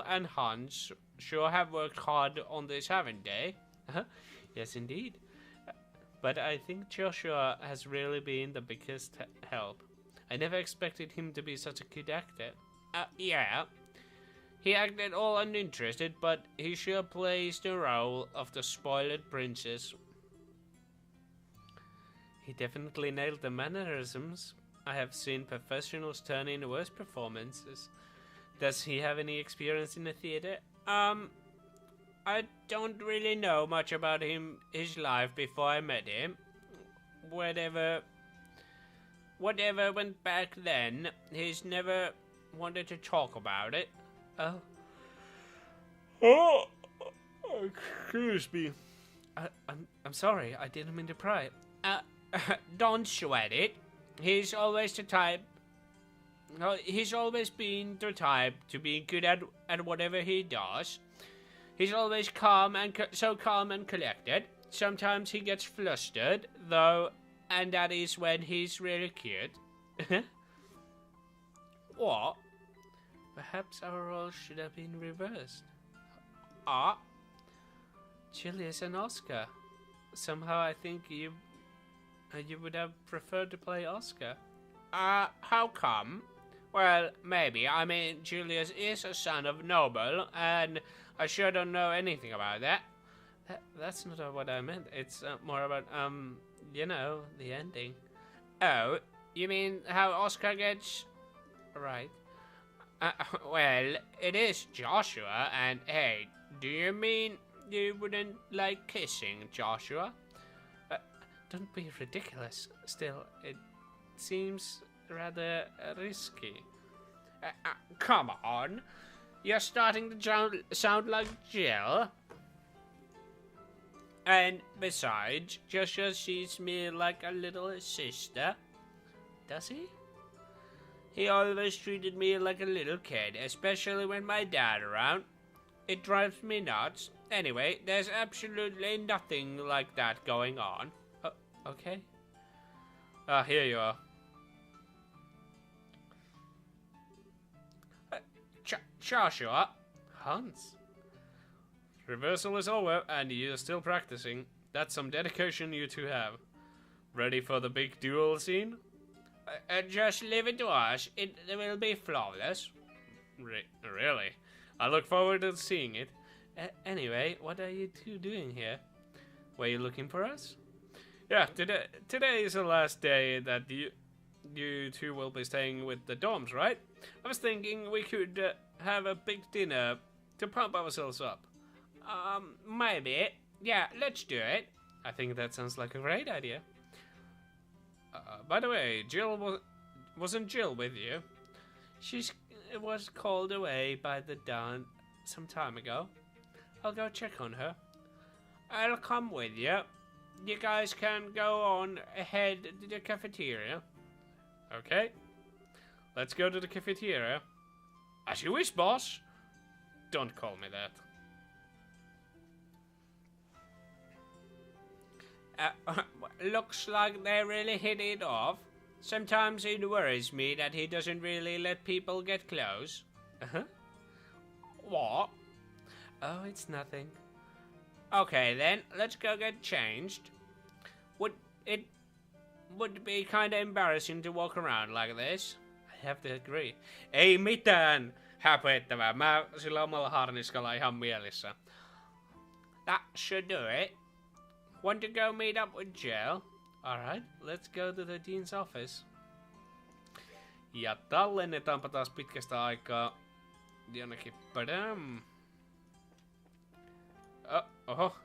and Hans sure have worked hard on this, haven't they? Yes, indeed. But I think Joshua has really been the biggest help. I never expected him to be such a good actor. Yeah. He acted all uninterested, but he sure plays the role of the spoiled princess. He definitely nailed the mannerisms. I have seen professionals turn in worse performances. Does he have any experience in the theater? I don't really know much about his life before I met him. Whatever went back then, he's never wanted to talk about it. Oh, excuse me. I'm sorry. I didn't mean to pry. Don't sweat it. He's always the type. He's always been the type to be good at whatever he does. He's always calm and collected. Sometimes he gets flustered, though, and that is when he's really cute. What? Perhaps our roles should have been reversed. Julius and Oscar. Somehow I think you would have preferred to play Oscar. How come? Well, maybe. I mean, Julius is a son of noble, and I sure don't know anything about that. That's not what I meant. It's more about, the ending. Oh, You mean how Oscar gets... Right. Well, it is Joshua, and hey, do you mean you wouldn't like kissing Joshua? Don't be ridiculous. Still, it seems rather risky. Come on. You're starting to sound like Jill. And besides, Joshua sees me like a little sister. Does he? He always treated me like a little kid, especially when my dad around. It drives me nuts. Anyway, there's absolutely nothing like that going on. Okay. Here you are. Joshua. Hans. Reversal is over, and you're still practicing. That's some dedication you two have. Ready for the big duel scene? Just leave it to us. It will be flawless. Really? I look forward to seeing it. Anyway, what are you two doing here? Were you looking for us? Yeah, today is the last day that you two will be staying with the dorms, right? I was thinking we could have a big dinner to pump ourselves up. Maybe. Yeah, let's do it. I think that sounds like a great idea. By the way, wasn't Jill with you? She was called away by the Dawn some time ago. I'll go check on her. I'll come with you. You guys can go on ahead to the cafeteria. Okay. Let's go to the cafeteria. As you wish, boss. Don't call me that. Looks like they really hit it off. Sometimes it worries me that he doesn't really let people get close. What? Oh, it's nothing. Okay then, let's go get changed. It would be kinda embarrassing to walk around like this. I have to agree. Ei mitään häpettävää. Mä sillä omalla harniskalla ihan mielissä. That should do it. Want to go meet up with Jill? Alright, let's go to the dean's office. Ja tallennetaanpa taas pitkästä aikaa jonnekin. Badam. Oho.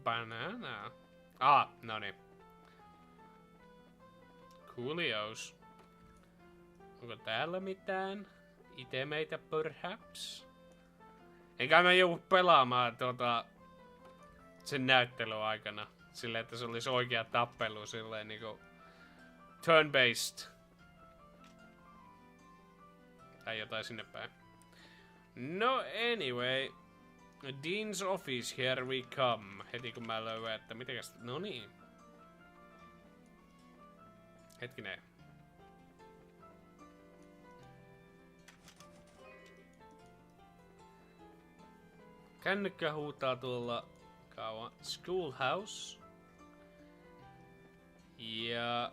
Banana. Noniin. Coolios. Onko täällä mitään? Itemeitä perhaps? Enkä mä joudu pelaamaan sen näyttelyn aikana. Silleen, että se olisi oikea tappelu silleen niinku turn-based. Tai jotain sinne päin. No anyway. Dean's office, here we come. Heti kun mä löydän, että mitenkäs... No niin. Hetkinen. Kännykkä huutaa tuolla kauan. Schoolhouse. Ja...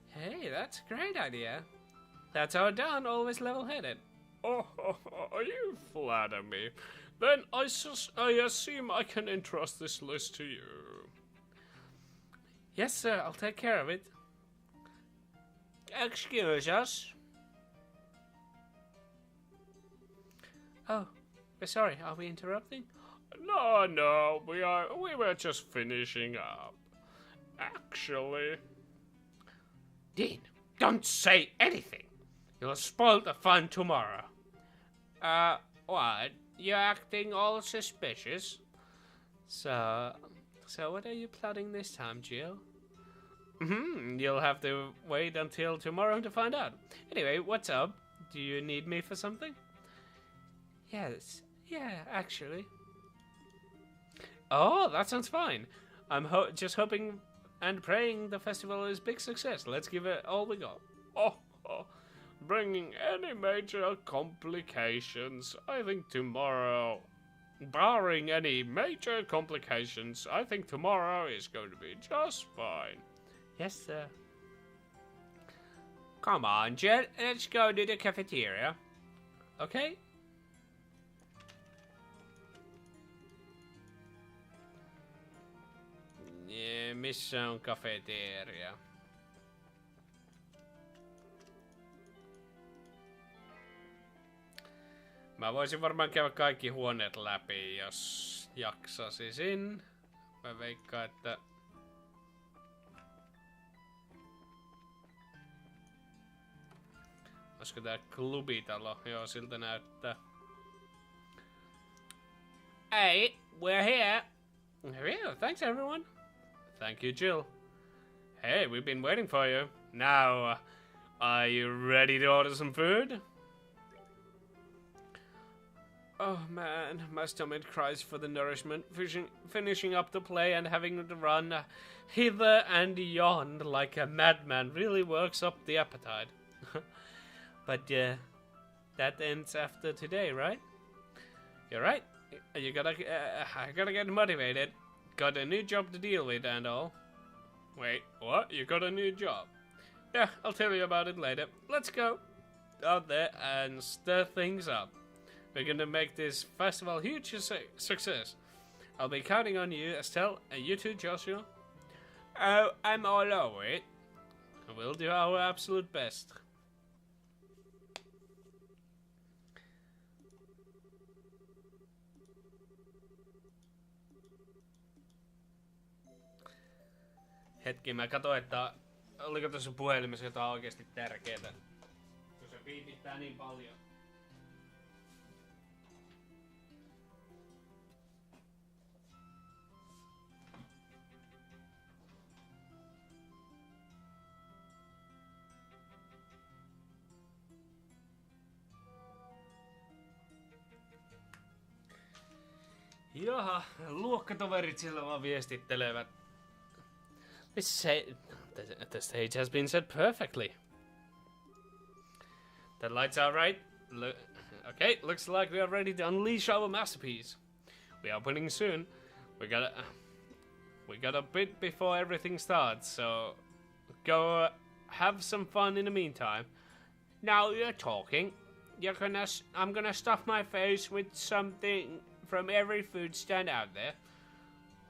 Hey, that's a great idea. That's our Don, always level-headed. You flatter me. Then I assume I can entrust this list to you. Yes, sir, I'll take care of it. Excuse us. Oh, we're sorry, are we interrupting? No, we were just finishing up. Actually... Dean, don't say anything. You'll spoil the fun tomorrow. What? You're acting all suspicious? So what are you plotting this time, Jill? You'll have to wait until tomorrow to find out. Anyway, what's up? Do you need me for something? Yes. Yeah, actually. Oh, that sounds fine. I'm just hoping and praying the festival is a big success. Let's give it all we got. Bringing any major complications, I think tomorrow... Barring any major complications, I think tomorrow is going to be just fine. Yes, sir. Come on, Jill. Let's go to the cafeteria. Okay? missä on kafeteria? Mä voisin varmaan käydä kaikki huoneet läpi, jos jaksasisin. Mä veikkaan, että... Olisiko tää klubitalo? Joo, siltä näyttää. Hey, we're here. Yeah, thanks everyone. Thank you, Jill. Hey, we've been waiting for you. Now, are you ready to order some food? Oh man, my stomach cries for the nourishment. Finishing up the play and having to run hither and yon like a madman really works up the appetite. But that ends after today, right? You're right. I gotta get motivated. Got a new job to deal with and all. Wait, what? You got a new job? Yeah, I'll tell you about it later. Let's go out there and stir things up. We're gonna make this festival a huge success. I'll be counting on you, Estelle, and you too, Joshua. Oh, I'm all over it. We'll do our absolute best. Hetki, mä katsoin, että oliko tässä puhelimessa jotain oikeasti tärkeää. Kun se piipittää niin paljon. Jaha, luokkatoverit siellä vaan viestittelevät. The stage has been set perfectly. The lights are right. Okay, looks like we are ready to unleash our masterpiece. We are opening soon. We got a bit before everything starts, so go have some fun in the meantime. Now you're talking. I'm gonna stuff my face with something from every food stand out there.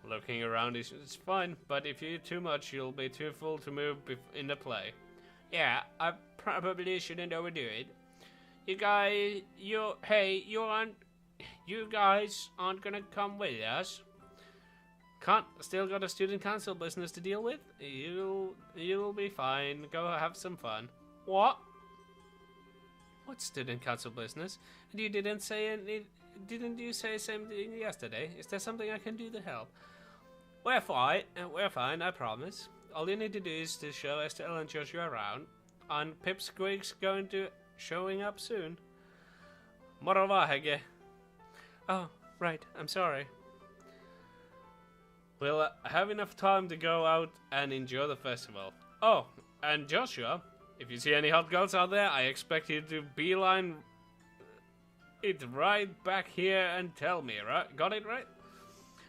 Looking around is fine, but if you eat too much, you'll be too full to move in the play. Yeah, I probably shouldn't overdo it. You guys aren't gonna come with us. Still got a student council business to deal with? You'll be fine. Go have some fun. What? What student council business? And you didn't say any. Didn't you say something yesterday? Is there something I can do to help? We're fine, I promise. All you need to do is to show Estelle and Joshua around. And Pipsqueak's showing up soon. Moro vaan, Hege. Oh, right, I'm sorry. We'll have enough time to go out and enjoy the festival. Oh, and Joshua, if you see any hot girls out there, I expect you to beeline it right back here and tell me, right? Got it right?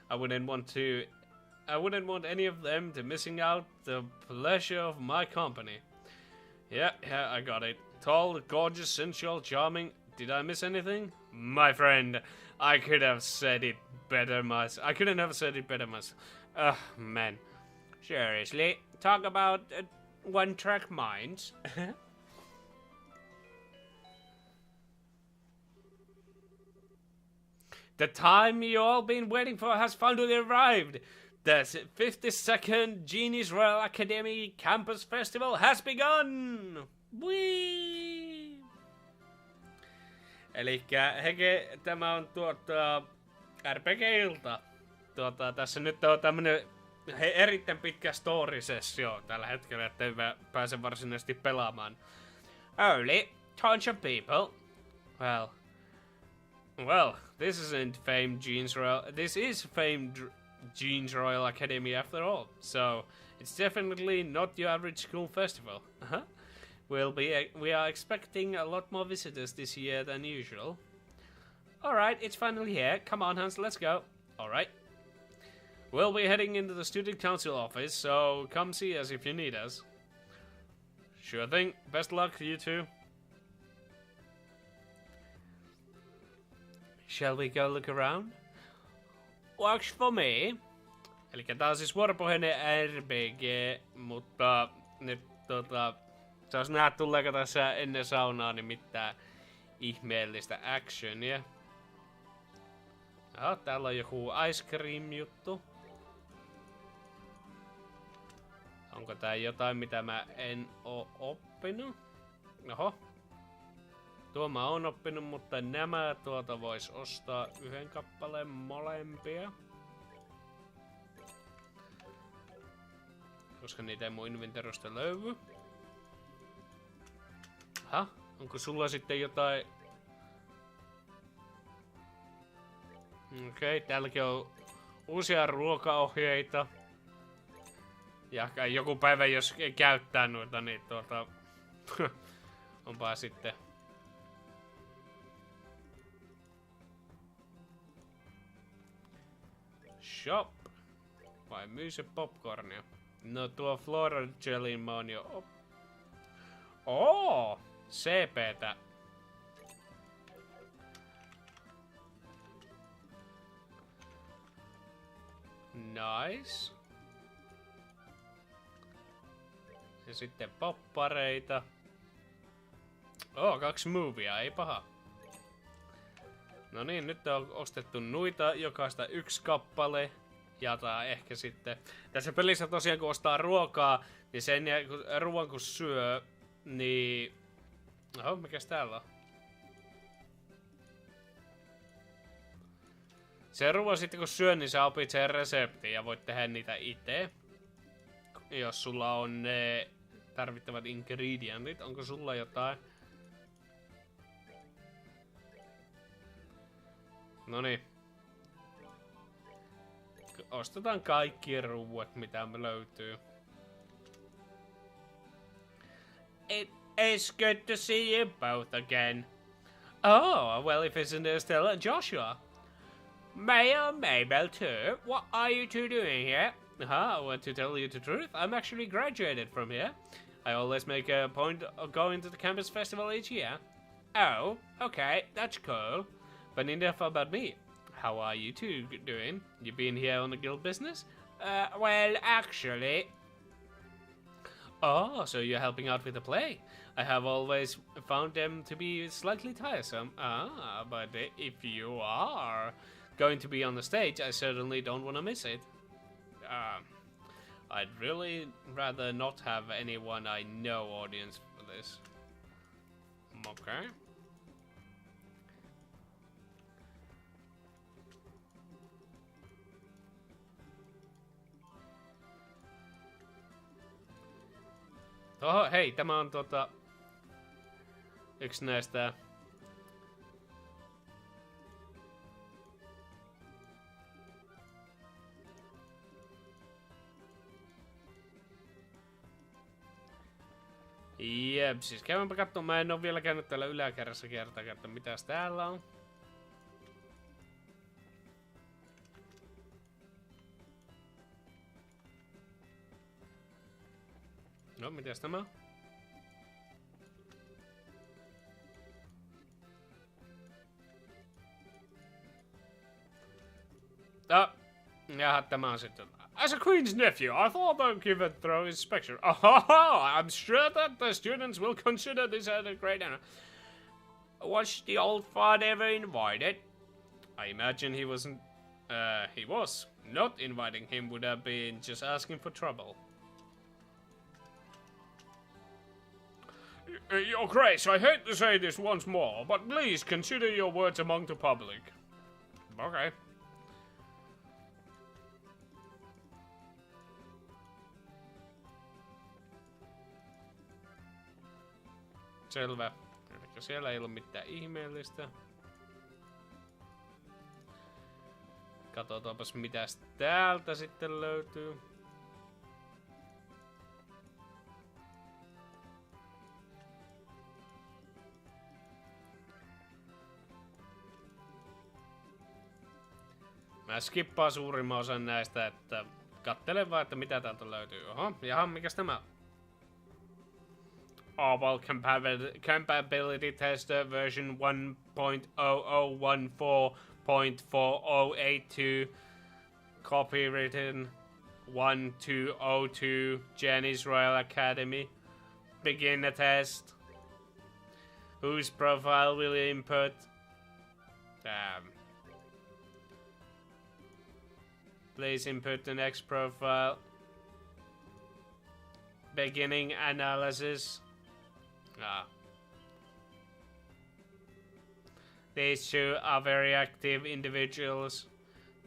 I wouldn't want any of them to missing out the pleasure of my company. Yeah, I got it. Tall, gorgeous, sensual, charming. Did I miss anything? My friend, I couldn't have said it better myself. Ugh, man. Seriously, talk about one-track minds. The time you all been waiting for has finally arrived. The 52nd Genius Royal Academy Campus Festival has begun! Whee! Elikkä Hege, tämä on RPG-ilta. Tässä nyt on tämmönen erittäin pitkä story-sessio tällä hetkellä, ettei mä pääse varsinaisesti pelaamaan. Only tons of people. Well, this isn't famed Genes Royal. This is famed Genes Royal Academy after all. So it's definitely not your average school festival. We are expecting a lot more visitors this year than usual. All right, it's finally here. Come on, Hans, let's go. All right. We'll be heading into the student council office, so come see us if you need us. Sure thing. Best luck, you two. Shall we go look around? Works for me. Elikkä tää on siis vuoropohjainen RPG, mutta nyt saas nähdä tuleeko tässä ennen saunaa niin mitään ihmeellistä actionia. Joo, täällä on joku ice cream juttu. Onko tää jotain mitä mä en oo oppinut? Oho. Tuo mä oon oppinut, mutta nämä vois ostaa yhden kappaleen molempia. Koska niitä ei mun inventorista löydy. Aha, onko sulla sitten jotain... Okei, täälläkin on uusia ruokaohjeita. Ja joku päivä jos käyttää noita, niin onpa sitten... Shop. Vai myy se popcornia? No tuo Floral Jellin mä oon jo CPtä. Nice. Ja sitten poppareita. 2 movia, ei paha. No niin, nyt on ostettu noita, jokaista 1 kappale. Ja ehkä sitten... Tässä pelissä tosiaan kun ostaa ruokaa, niin sen ruoan kun syö, niin... Oho, mikäs täällä on? Se ruoan sitten kun syö, niin sä opit sen reseptin ja voit tehdä niitä itse. Jos sulla on ne tarvittavat ingredientit. Onko sulla jotain? Noniin. Ostetaan kaikki ruuat, mitä me löytyy. It's good to see you both again. Oh, well, if isn't Estelle and Joshua. May or Mabel too. What are you two doing here? I want to tell you the truth. I'm actually graduated from here. I always make a point of going to the campus festival each year. Oh, okay, that's cool. But enough about me. How are you two doing? You been here on the guild business? Well, actually... Oh, so you're helping out with the play. I have always found them to be slightly tiresome. But if you are going to be on the stage, I certainly don't want to miss it. I'd really rather not have anyone I know audience for this. Okay. Oho, hei, tämä on yksi näistä jep, siis käydäänpä katsomaan, mä en oo vielä käynyt täällä yläkerrassa kertaakaan, että mitäs täällä on. No, mitäs tämä? Jaha, tämä on sitten... As a queen's nephew, I thought I'd give a thorough inspection. I'm sure that the students will consider this a great honor. Was the old father ever invited? I imagine he wasn't... he was. Not inviting him would have been just asking for trouble. Your Grace, I hate to say this once more, but please consider your words among the public. Okay. Selvä. Elikkä siellä ei ollut mitään ihmeellistä. Katsotaanpas mitäs täältä sitten löytyy. Mä skippaan suurimman osan näistä, että kattelen vaan, että mitä täältä löytyy. Oho, jaha, mikäs tämä? Well, compatibility tester version 1.0014.4082 copywritten 1202 Jenny's Royal Academy. Begin the test. Whose profile will you input? Please input the next profile. Beginning analysis. These two are very active individuals.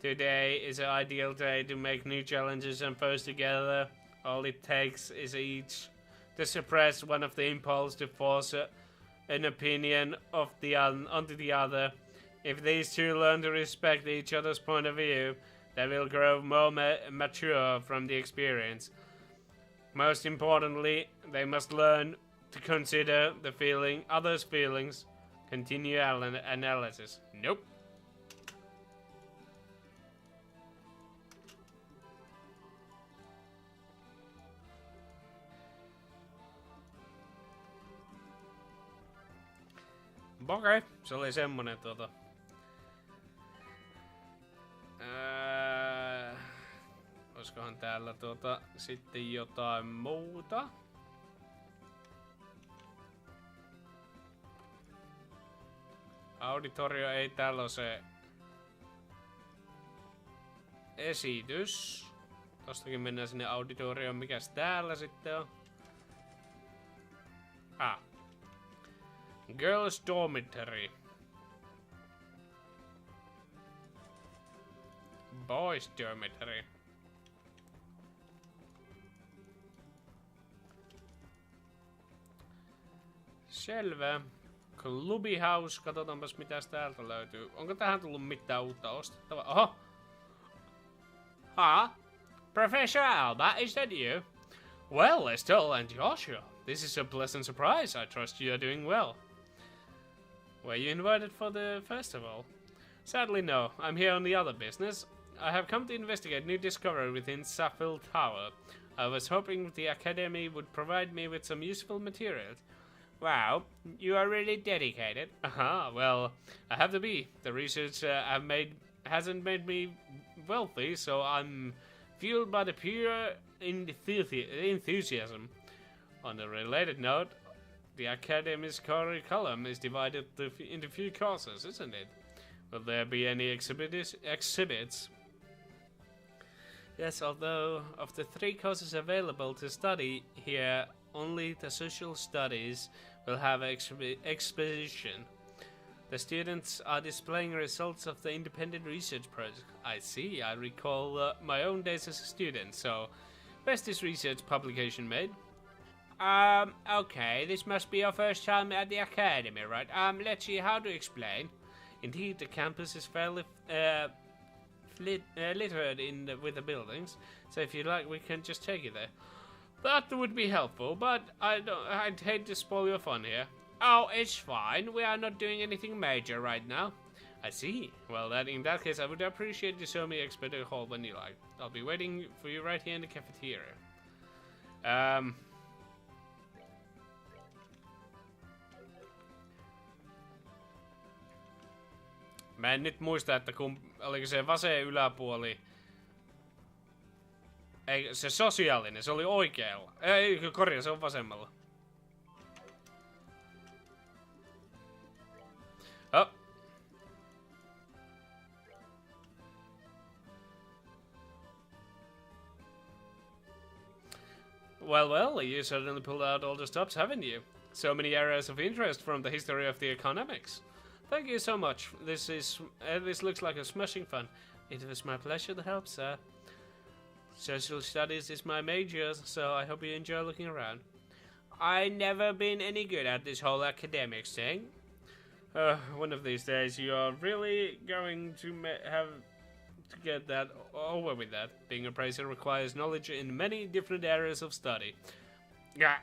Today is an ideal day to make new challenges and pose together. All it takes is each to suppress one of the impulse to force an opinion of onto the other. If these two learn to respect each other's point of view, they will grow more mature from the experience. Most importantly, they must learn to consider the others' feelings. Continue analysis. Nope. Okei, se oli semmonen oiskohan täällä sitten jotain muuta? Auditorio ei täällä ole se esitys. Tostakin mennään sinne auditorioon. Mikäs täällä sitten on? Girls Dormitory. Boys Dormitory. Selvä. Clubhouse. Katsotaanpas mitäs täältä löytyy. Onko tähän tullut mitään uutta ostettavaa? Oho! Professor Alba, is that you? Well, Estelle and Joshua, this is a pleasant surprise. I trust you are doing well. Were you invited for the festival? Sadly, no. I'm here on the other business. I have come to investigate new discovery within Saffel Tower. I was hoping the Academy would provide me with some useful materials. Wow, you are really dedicated. Well, I have to be. The research I've made hasn't made me wealthy, so I'm fueled by the pure enthusiasm. On a related note, the Academy's curriculum is divided into few courses, isn't it? Will there be any exhibits? Yes, although of the 3 courses available to study here, only the social studies will have an exposition. The students are displaying results of the independent research project. I see, I recall my own days as a student, so best is research publication made. Okay, this must be your first time at the Academy, right? Let's see how to explain. Indeed, the campus is fairly littered with the buildings, so if you like, we can just take you there. That would be helpful, but I'd hate to spoil your fun here. Oh, it's fine. We are not doing anything major right now. I see. Well, in that case, I would appreciate you show me Expeditor Hall when you like. I'll be waiting for you right here in the cafeteria. Mä en nyt muista, että oliko se vasen yläpuoli. Ei, se sosiaalinen, se oli oikealla. Ei, korjaa, se on vasemmalla. Oh. Well, you certainly pulled out all the stops, haven't you? So many areas of interest from the history of the economics. Thank you so much. This looks like a smashing fun. It was my pleasure to help, sir. Social studies is my major, so I hope you enjoy looking around. I never been any good at this whole academics thing. One of these days you are really going to have to get that over with that. Being a appraiser requires knowledge in many different areas of study. Yeah.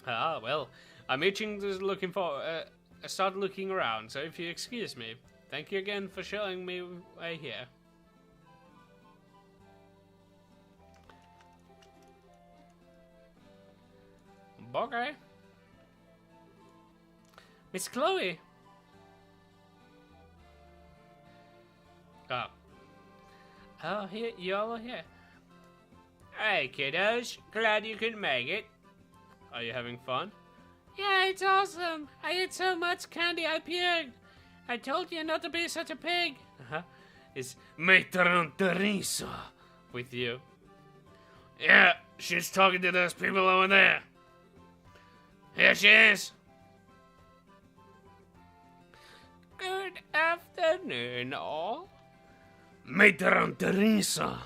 Well, I'm itching to start looking around, so if you excuse me. Thank you again for showing me way here. Okay. Miss Chloe. Oh, here you all are here. Hey, kiddos. Glad you could make it. Are you having fun? Yeah, it's awesome. I ate so much candy I puked. I told you not to be such a pig. Uh-huh. Is Matron Teresa with you? Yeah, she's talking to those people over there. Here she is. Good afternoon, all. Matron Teresa.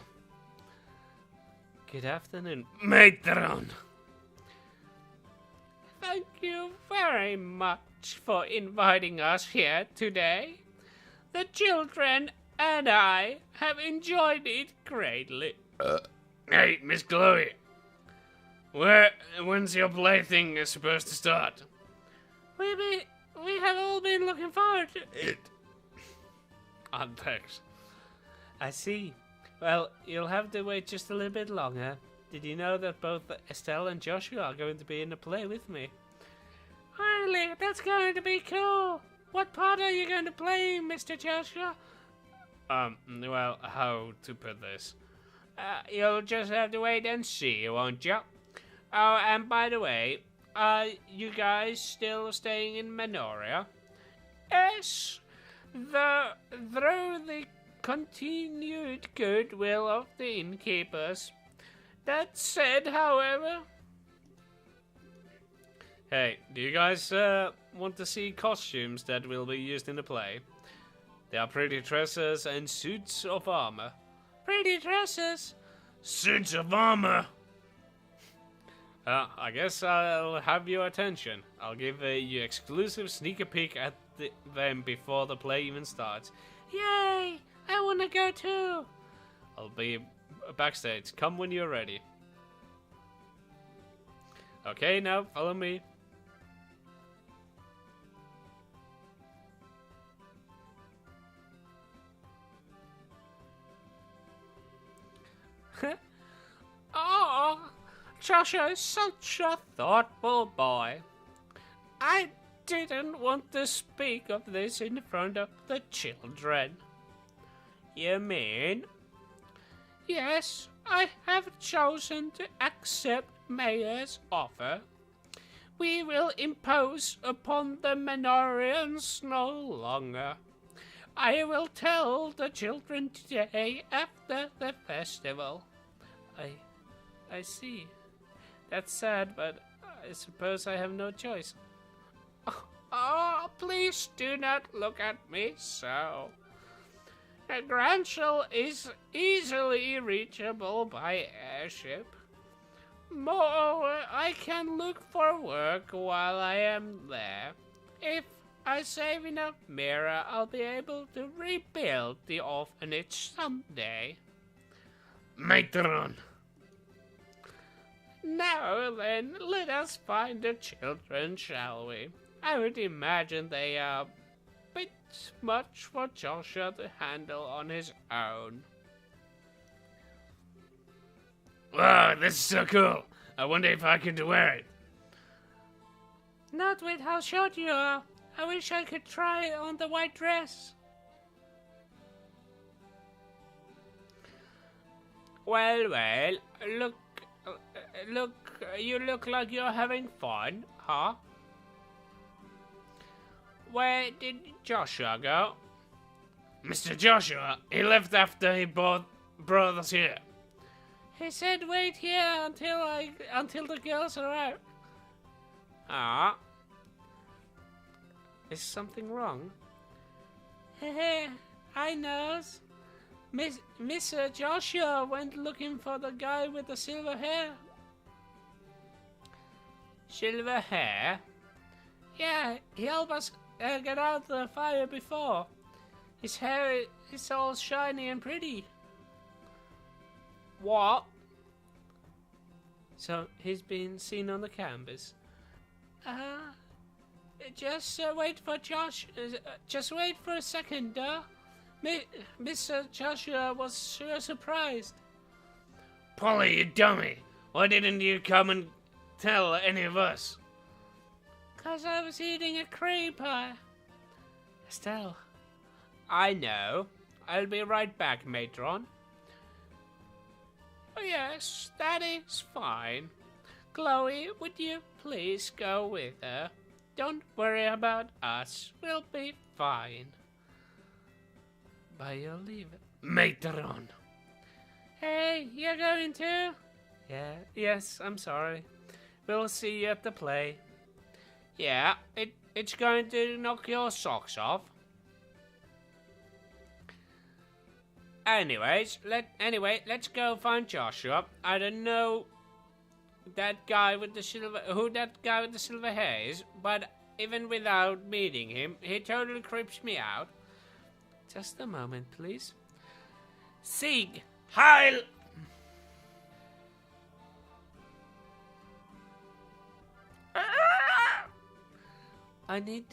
Good afternoon. Matron. Thank you very much for inviting us here today. The children and I have enjoyed it greatly. Hey, Miss Chloe. When's your plaything supposed to start? We have all been looking forward to it. And thanks. I see. Well, you'll have to wait just a little bit longer. Did you know that both Estelle and Joshua are going to be in the play with me? Really? That's going to be cool. What part are you going to play, Mr. Joshua? Well, how to put this? You'll just have to wait and see, won't you? Oh, and by the way, are you guys still staying in Menoria? Yes. Through the continued goodwill of the innkeepers. That said, however... Hey, do you guys want to see costumes that will be used in the play? They are pretty dresses and suits of armor. Pretty dresses? Suits of armor. I guess I'll have your attention. I'll give you exclusive sneaker peek at them before the play even starts. Yay! I want to go too. I'll be backstage. Come when you're ready. Okay, now follow me. Oh, Joshua is such a thoughtful boy. I didn't want to speak of this in front of the children. You mean? Yes, I have chosen to accept Mayor's offer. We will impose upon the Menorians no longer. I will tell the children today after the festival. I see. That's sad, but I suppose I have no choice. Oh, please do not look at me so. Granshall is easily reachable by airship. Moreover, I can look for work while I am there. If I save enough mirror, I'll be able to rebuild the orphanage someday. Matron. Now then, let us find the children, shall we? I would imagine they are a bit much for Joshua to handle on his own. Wow, this is so cool. I wonder if I could wear it. Not with how short you are. I wish I could try on the white dress. Well, look, you look like you're having fun, huh? Where did Joshua go? Mr. Joshua, he left after he brought us here. He said wait here until the girls arrive. Ah. Is something wrong? Heh, I knows. Mr. Joshua went looking for the guy with the silver hair. Silver hair? Yeah, he helped us get out the fire before. His hair is all shiny and pretty. What? So he's been seen on the campus? Just wait for Josh. Just wait for a second, Mr. Joshua was sure surprised. Polly, you dummy. Why didn't you come and tell any of us? 'Cause I was eating a cream pie. Estelle. I know. I'll be right back, matron. Oh, yes, that is fine. Chloe, would you please go with her? Don't worry about us. We'll be fine. By your leave, matron. Hey, you're going too? Yes, I'm sorry. We'll see you at the play. Yeah, it's going to knock your socks off. Let's go find Joshua. I don't know who that guy with the silver hair is, but even without meeting him, he totally creeps me out. Just a moment, please. Sieg! Heil! I need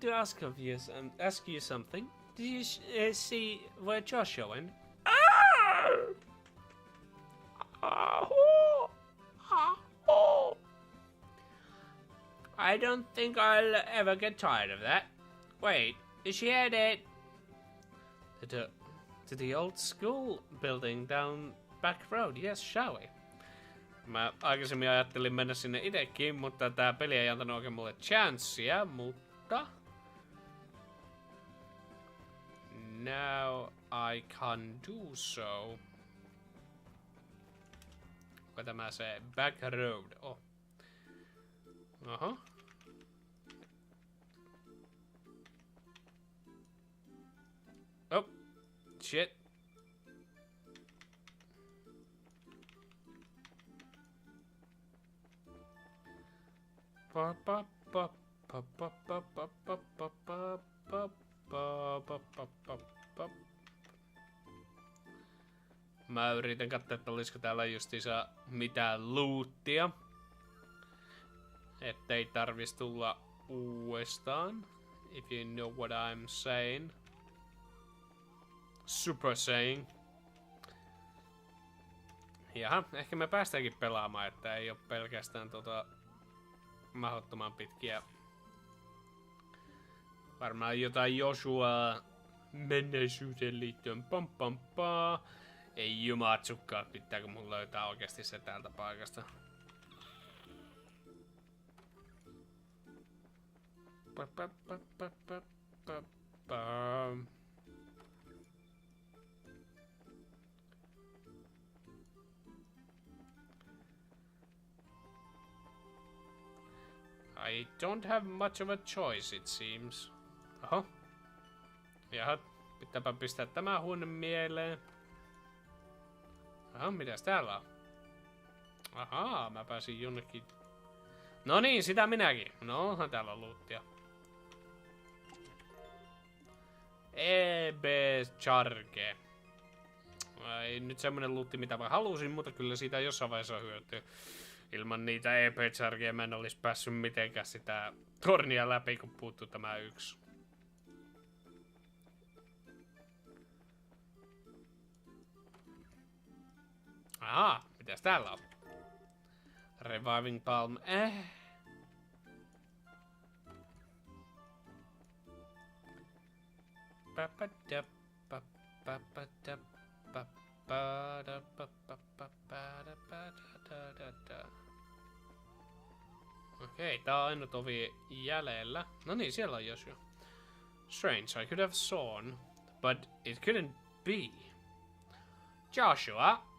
to ask you something. Did you see where Joshua went? I don't think I'll ever get tired of that. Wait, is she headed to the old school building down back road? Yes, shall we? Mä aikaisemmin ajattelin mennä sinne itekin, mutta tää peli ei antanut oikein mulle chanssia, mutta... Now I can do so. Onko tämä se back road? Oh. Oho. Oh. Shit. Mä yritän katsoa, että olisiko täällä justiinsa mitään loottia. Ettei tarvis tulla uudestaan. If you know what I'm saying. Super saying. Jaha, ehkä me päästäänkin pelaamaan, että ei oo pelkästään mahdottoman pitkiä. Varmaan jotain Joshua menneisyyteen liittyen. Pam pam paa. Ei jumatsukkaa, pitääkö mun löytää oikeasti se täältä paikasta. I don't have much of a choice, it seems. Oho. Jaha, pitääpä pistää tämä huone mieleen. Aha, mitäs täällä on? Ahaa, mä pääsin jonnekin. No niin, sitä minäkin. No, onhan täällä on loottia. EB Charge. Ei nyt semmonen lootti, mitä mä halusin, mutta kyllä siitä jossain vaiheessa hyötyy. Ilman niitä EB Chargeja mä en olis päässyt mitenkään sitä tornia läpi, kun puuttuu tämä yksi. Aha, mitäs täällä on? Reviving Palm. Okei, tää on ainut ovi jäljellä. No niin, siellä on Joshua. Strange, I could have sworn, but it couldn't be. Joshua?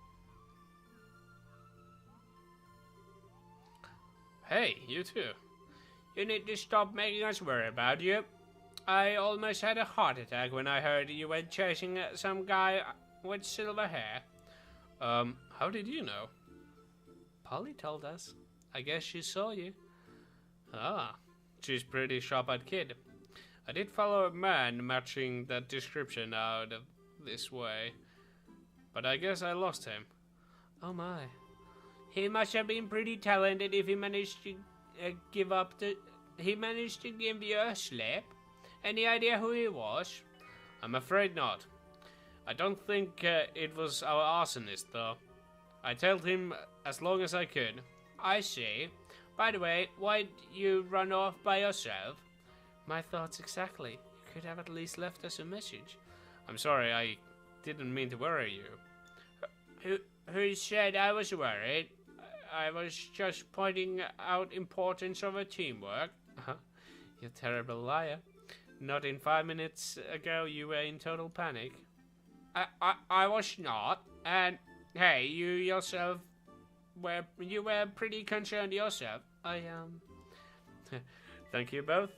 Hey, you too. You need to stop making us worry about you. I almost had a heart attack when I heard you were chasing some guy with silver hair. How did you know? Polly told us. I guess she saw you. Ah, she's pretty sharp-eyed kid. I did follow a man matching that description out of this way, but I guess I lost him. Oh my. He must have been pretty talented if he managed to give you a slip. Any idea who he was? I'm afraid not. I don't think it was our arsonist, though. I told him as long as I could. I see. By the way, why'd you run off by yourself? My thoughts exactly. You could have at least left us a message. I'm sorry, I didn't mean to worry you. Who said I was worried? I was just pointing out importance of a teamwork. You terrible liar. Not in 5 minutes ago you were in total panic. I was not. And hey, you yourself were pretty concerned yourself. I Thank you both.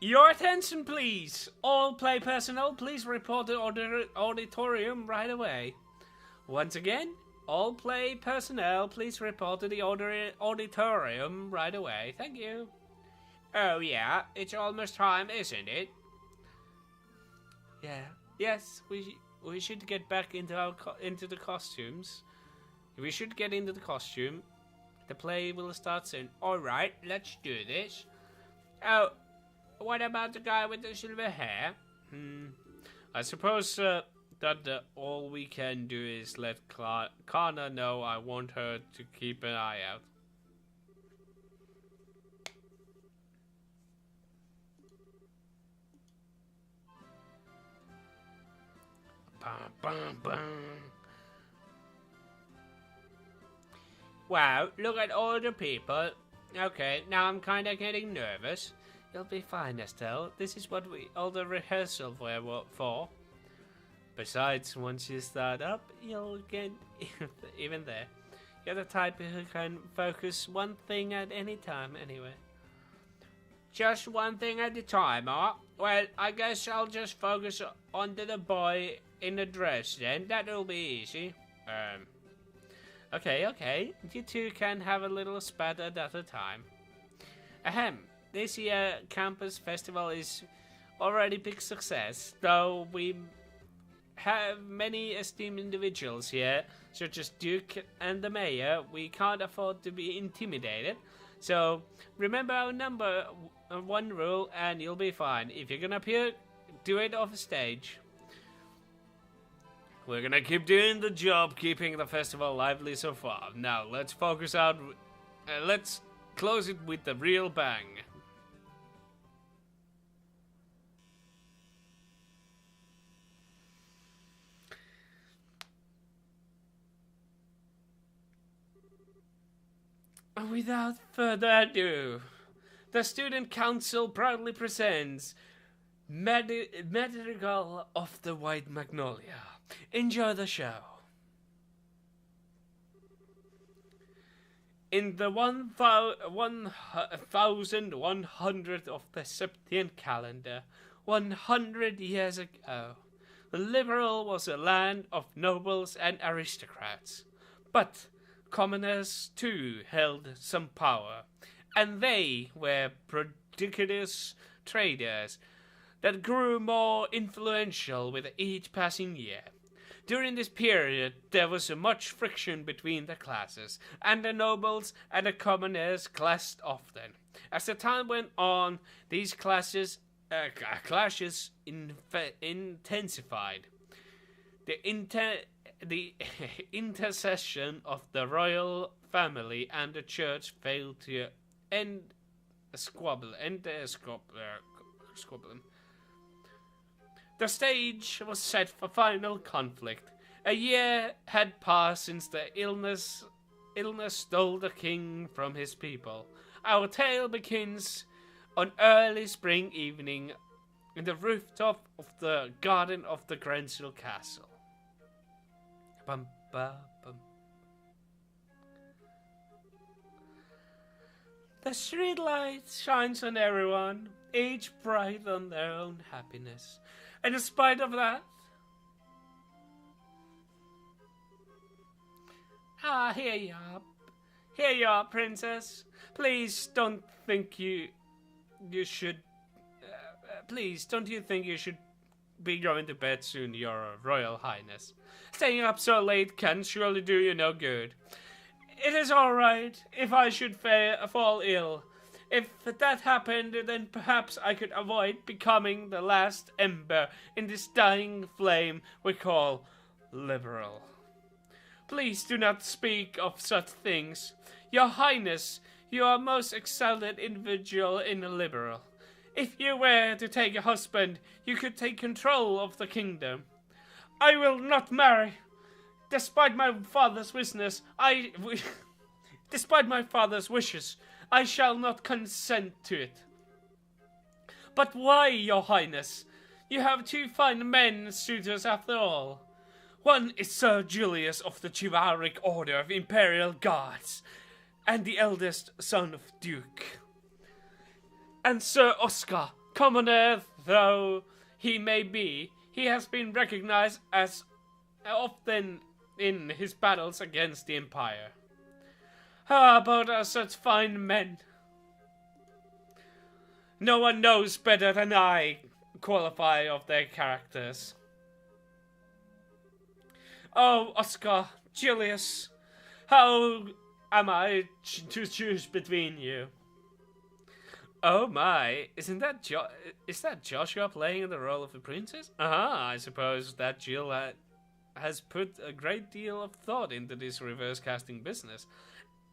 Your attention, please. All play personnel, please report to auditorium right away. Once again, all play personnel, please report to the auditorium right away. Thank you. Oh yeah, it's almost time, isn't it? Yeah. Yes, we should get back into into the costumes. We should get into the costume. The play will start soon. All right, let's do this. Oh, what about the guy with the silver hair? I suppose that all we can do is let Kana know I want her to keep an eye out. Bum, bum, bum. Wow, look at all the people. Okay, now I'm kinda getting nervous. You'll be fine, Estelle. This is what all the rehearsal were for. Besides, once you start up, you'll get even there. You're the type who can focus one thing at any time, anyway. Just one thing at a time, huh? Well, I guess I'll just focus on the boy in the dress then. That'll be easy. Okay. You two can have a little spat at a time. Ahem. This year campus festival is already big success, though we have many esteemed individuals here, such as Duke and the mayor. We can't afford to be intimidated, so remember our number one rule and you'll be fine. If you're gonna puke, do it off stage. We're gonna keep doing the job, keeping the festival lively so far. Now let's focus out. Let's close it with the real bang. Without further ado, the Student Council proudly presents Madrigal of the White Magnolia. Enjoy the show. In the 1100 of the Septian calendar, 100 years ago, the Liberal was a land of nobles and aristocrats. But commoners too held some power, and they were prodigious traders that grew more influential with each passing year. During this period, there was much friction between the classes, and the nobles and the commoners clashed often. As the time went on, these clashes intensified. The intercession of the royal family and the church failed to end the squabble. The stage was set for final conflict. A year had passed since the illness stole the king from his people. Our tale begins on early spring evening in the rooftop of the garden of the Grenville Castle. Bum, ba, bum. The street light shines on everyone, each bright on their own happiness. And in spite of that, here you are. Here you are, princess. Please don't think you should. Please, don't you think you should be going to bed soon, your royal highness? Staying up so late can surely do you no good. It is all right if I should fall ill. If that happened, then perhaps I could avoid becoming the last ember in this dying flame we call Liberal. Please do not speak of such things. Your Highness, you are most exalted individual in the Liberal. If you were to take a husband, you could take control of the kingdom. I will not marry. Despite my father's wishes, I shall not consent to it. But why, your highness? You have 2 fine men suitors after all. One is Sir Julius of the Chivalric Order of Imperial Guards, and the eldest son of Duke. And Sir Oscar, commoner though he may be, he has been recognized as often in his battles against the Empire. How about such fine men? No one knows better than I qualify of their characters. Oh, Oscar, Julius, how am I to choose between you? Oh my, is that Joshua playing the role of the princess? I suppose that Jill has put a great deal of thought into this reverse casting business.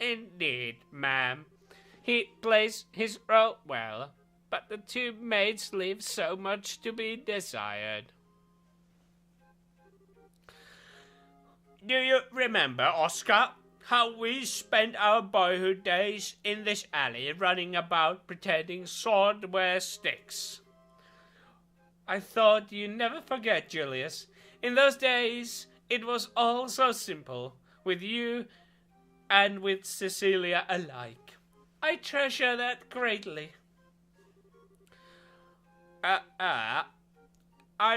Indeed, ma'am. He plays his role well, but the 2 maids leave so much to be desired. Do you remember, Oscar, how we spent our boyhood days in this alley running about pretending sword were sticks? I thought you'd never forget, Julius. In those days, it was all so simple, with you and with Cecilia alike. I treasure that greatly. I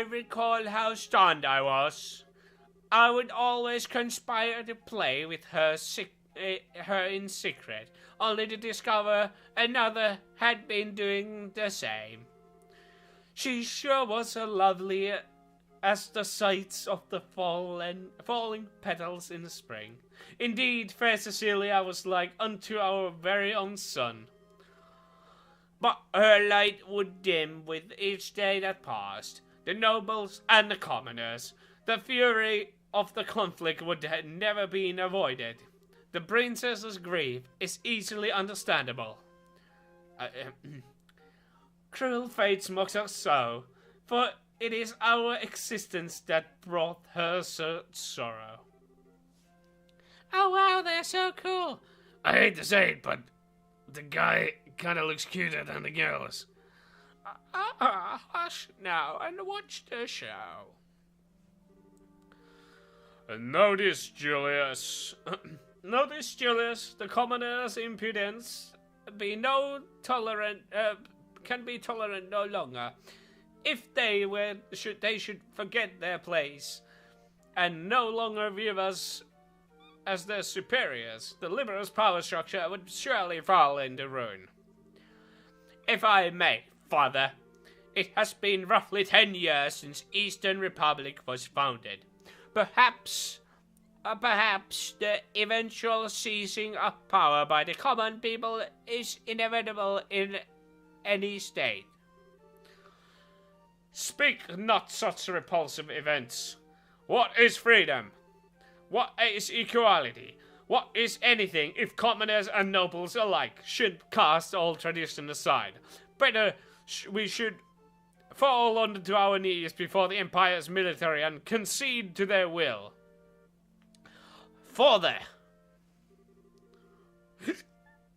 recall how stunned I was. I would always conspire to play with her in secret, only to discover another had been doing the same. She sure was as lovely as the sights of the falling petals in spring. Indeed, fair Cecilia was like unto our very own sun. But her light would dim with each day that passed. The nobles and the commoners, the fury of the conflict would have never been avoided. The princess's grief is easily understandable. Cruel fates mock us so, for it is our existence that brought her such sorrow. Oh wow, they're so cool. I hate to say it, but the guy kinda looks cuter than the girls. Hush now and watch the show. Notice, Julius. Notice, Julius, the commoner's impudence can be tolerant no longer. If they should forget their place and no longer view us as their superiors, the liberal's power structure would surely fall into ruin. If I may, Father, it has been roughly 10 years since Eastern Republic was founded. Perhaps the eventual seizing of power by the common people is inevitable in any state. Speak not such repulsive events. What is freedom? What is equality? What is anything if commoners and nobles alike should cast all tradition aside? Better we should fall onto our knees before the Empire's military and concede to their will. Father!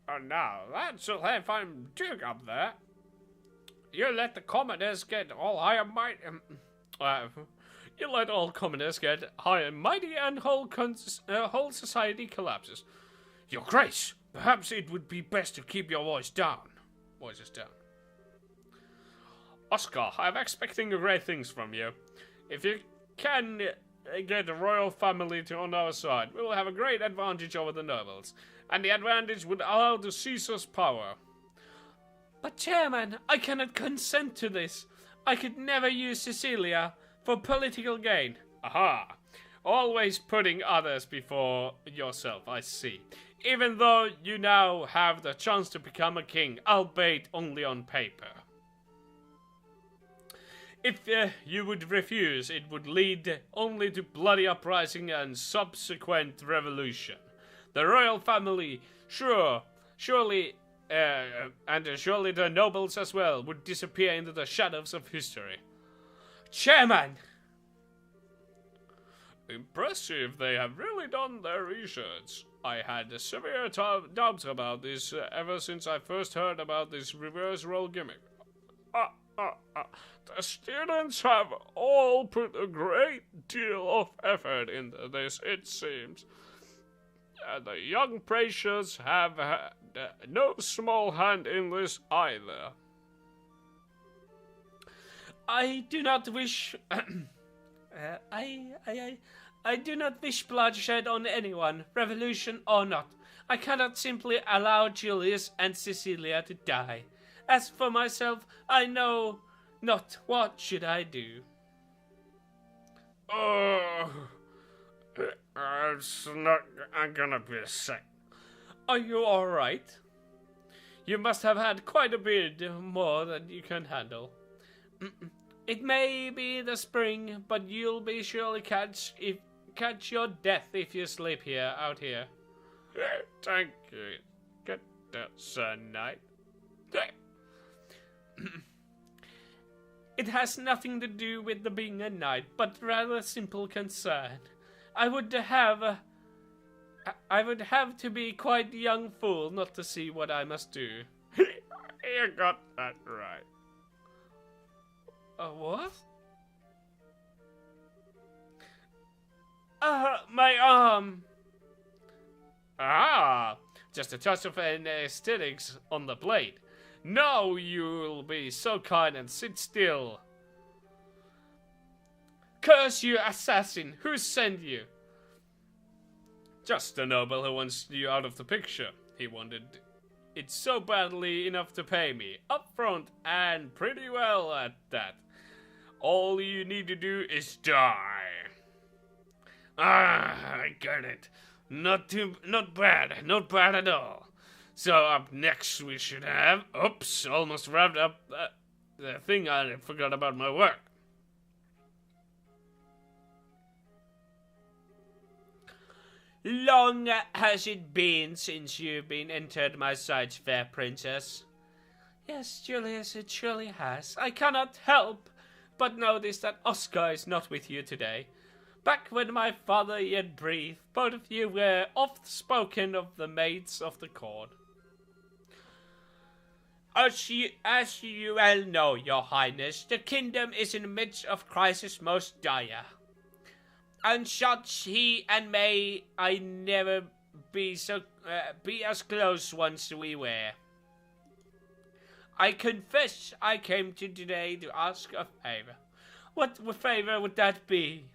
Oh, now, that's a fine dig up there. You let the commoners get all high and mighty. You let all commoners get high and mighty, and whole society collapses. Your Grace, perhaps it would be best to keep your voices down. Oscar, I'm expecting great things from you. If you can get the royal family on our side, we will have a great advantage over the nobles, and the advantage would allow the Caesar's power. But Chairman, I cannot consent to this. I could never use Cecilia for political gain. Aha! Always putting others before yourself, I see. Even though you now have the chance to become a king, albeit only on paper. If you would refuse, it would lead only to bloody uprising and subsequent revolution. The royal family surely and surely the nobles as well would disappear into the shadows of history. Chairman! Impressive, they have really done their research. I had severe doubts about this ever since I first heard about this reverse role gimmick. The students have all put a great deal of effort into this, it seems. The young Precious have had no small hand in this either. I do not wish... I do not wish bloodshed on anyone, revolution or not. I cannot simply allow Julius and Cecilia to die. As for myself, I know not what should I do. Oh, I'm gonna be sick. Are you alright? You must have had quite a bit more than you can handle. It may be the spring, but you'll be surely catch your death if you sleep out here. Thank you. Get that, Sir Knight. It has nothing to do with the being a knight, but rather simple concern. I would have to be quite a young fool not to see what I must do. You got that right. What? My arm. Ah, just a touch of anesthetics on the blade. Now you'll be so kind and sit still. Curse you, assassin! Who sent you? Just a noble who wants you out of the picture. He wanted it so badly enough to pay me, up front and pretty well at that. All you need to do is die. I get it. Not bad at all. So up next we should have, almost wrapped up the thing. I forgot about my work. Long has it been since you've been entered my sight, fair princess? Yes, Julius, it surely has. I cannot help but notice that Oscar is not with you today. Back when my father yet breathed, both of you were oft spoken of the maids of the court. As you well know, your highness, the kingdom is in the midst of crisis most dire. And such he and may I never be as close once we were. I confess I came to today to ask a favor. What favor would that be?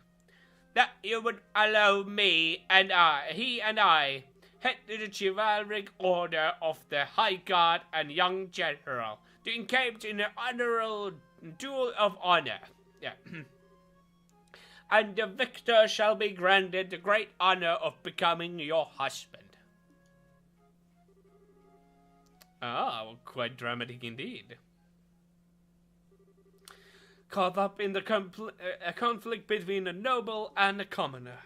That you would allow me and he and I, head to the chivalric order of the High Guard and young general, to engage in an honorable duel of honor. Yeah. And the victor shall be granted the great honor of becoming your husband. Ah, well, quite dramatic indeed. Caught up in the conflict between a noble and a commoner.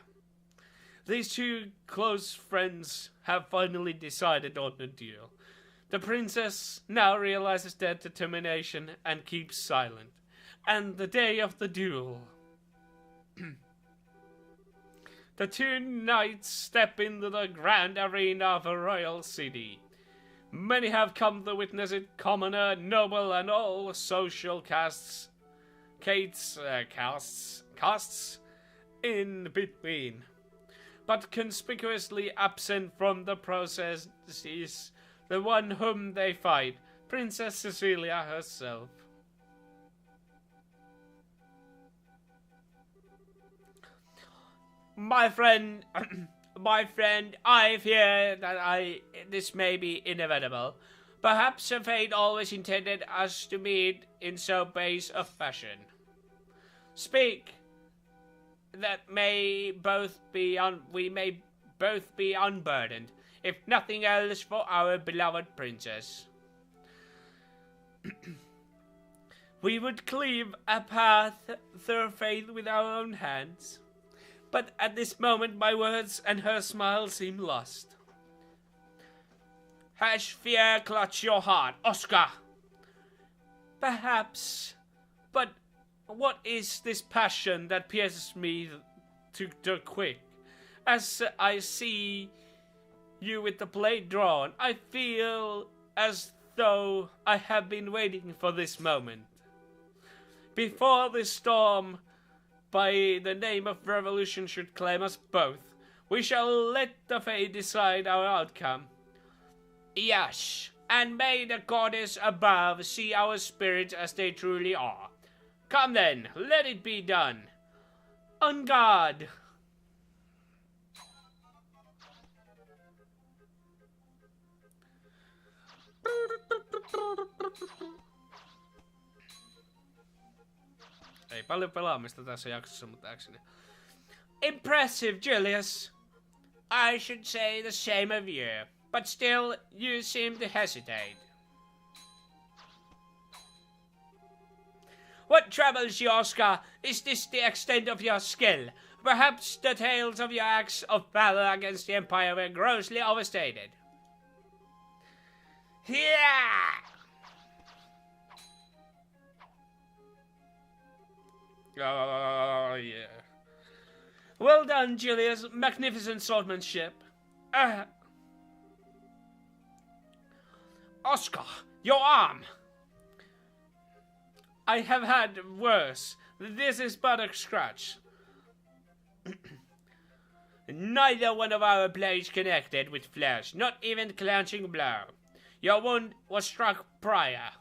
These two close friends have finally decided on the deal. The princess now realizes their determination and keeps silent. And the day of the duel, the two knights step into the grand arena of a royal city. Many have come to witness it, commoner, noble, and all social castes in between. But conspicuously absent from the process is the one whom they fight, Princess Cecilia herself. My friend, I fear that this may be inevitable. Perhaps a fate always intended us to meet in so base a fashion. Speak, that we may both be unburdened, if nothing else, for our beloved princess. We would cleave a path through faith with our own hands. But at this moment my words and her smile seem lost. Has fear clutched your heart, Oscar? Perhaps, but what is this passion that pierces me to the quick? As I see you with the blade drawn, I feel as though I have been waiting for this moment. Before this storm, by the name of revolution, should claim us both, we shall let the fate decide our outcome. Yes, and may the goddess above see our spirits as they truly are. Come then, let it be done. On guard! Ei paljon pelaamista tässä jaksossa, mutta äkseni. Impressive, Julius. I should say the same of you, but still you seem to hesitate. What troubles you, Oscar? Is this the extent of your skill? Perhaps the tales of your acts of valor against the Empire were grossly overstated. Yeah! Oh, yeah. Well done, Julius. Magnificent swordsmanship. Oscar, your arm. I have had worse. This is but a scratch. Neither one of our blades connected with flesh, not even clenching blow. Your wound was struck prior.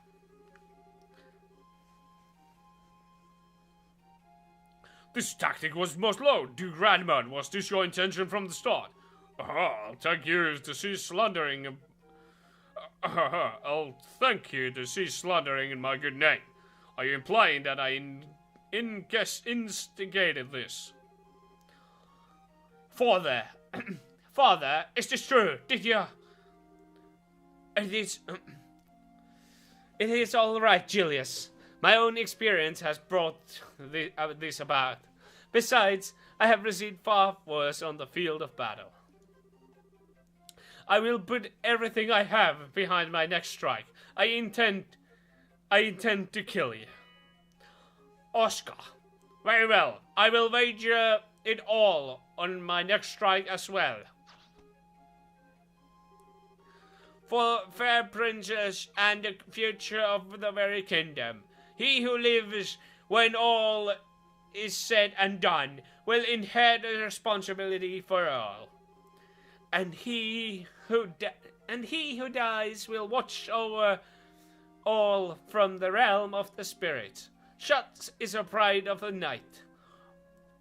This tactic was most low, Duke Radman. Was this your intention from the start? I'll thank you to cease slandering. I'll thank you to cease slandering in my good name. Are you implying that I instigated this? Father, Father, is this true? Did you? It is all right, Julius. My own experience has brought this about. Besides, I have received far worse on the field of battle. I will put everything I have behind my next strike. I intend to kill you. Oscar. Very well. I will wager it all on my next strike as well. For fair princess and the future of the very kingdom, he who lives when all is said and done will inherit the responsibility for all. And he who dies will watch over all from the realm of the spirit. Such is a pride of the night.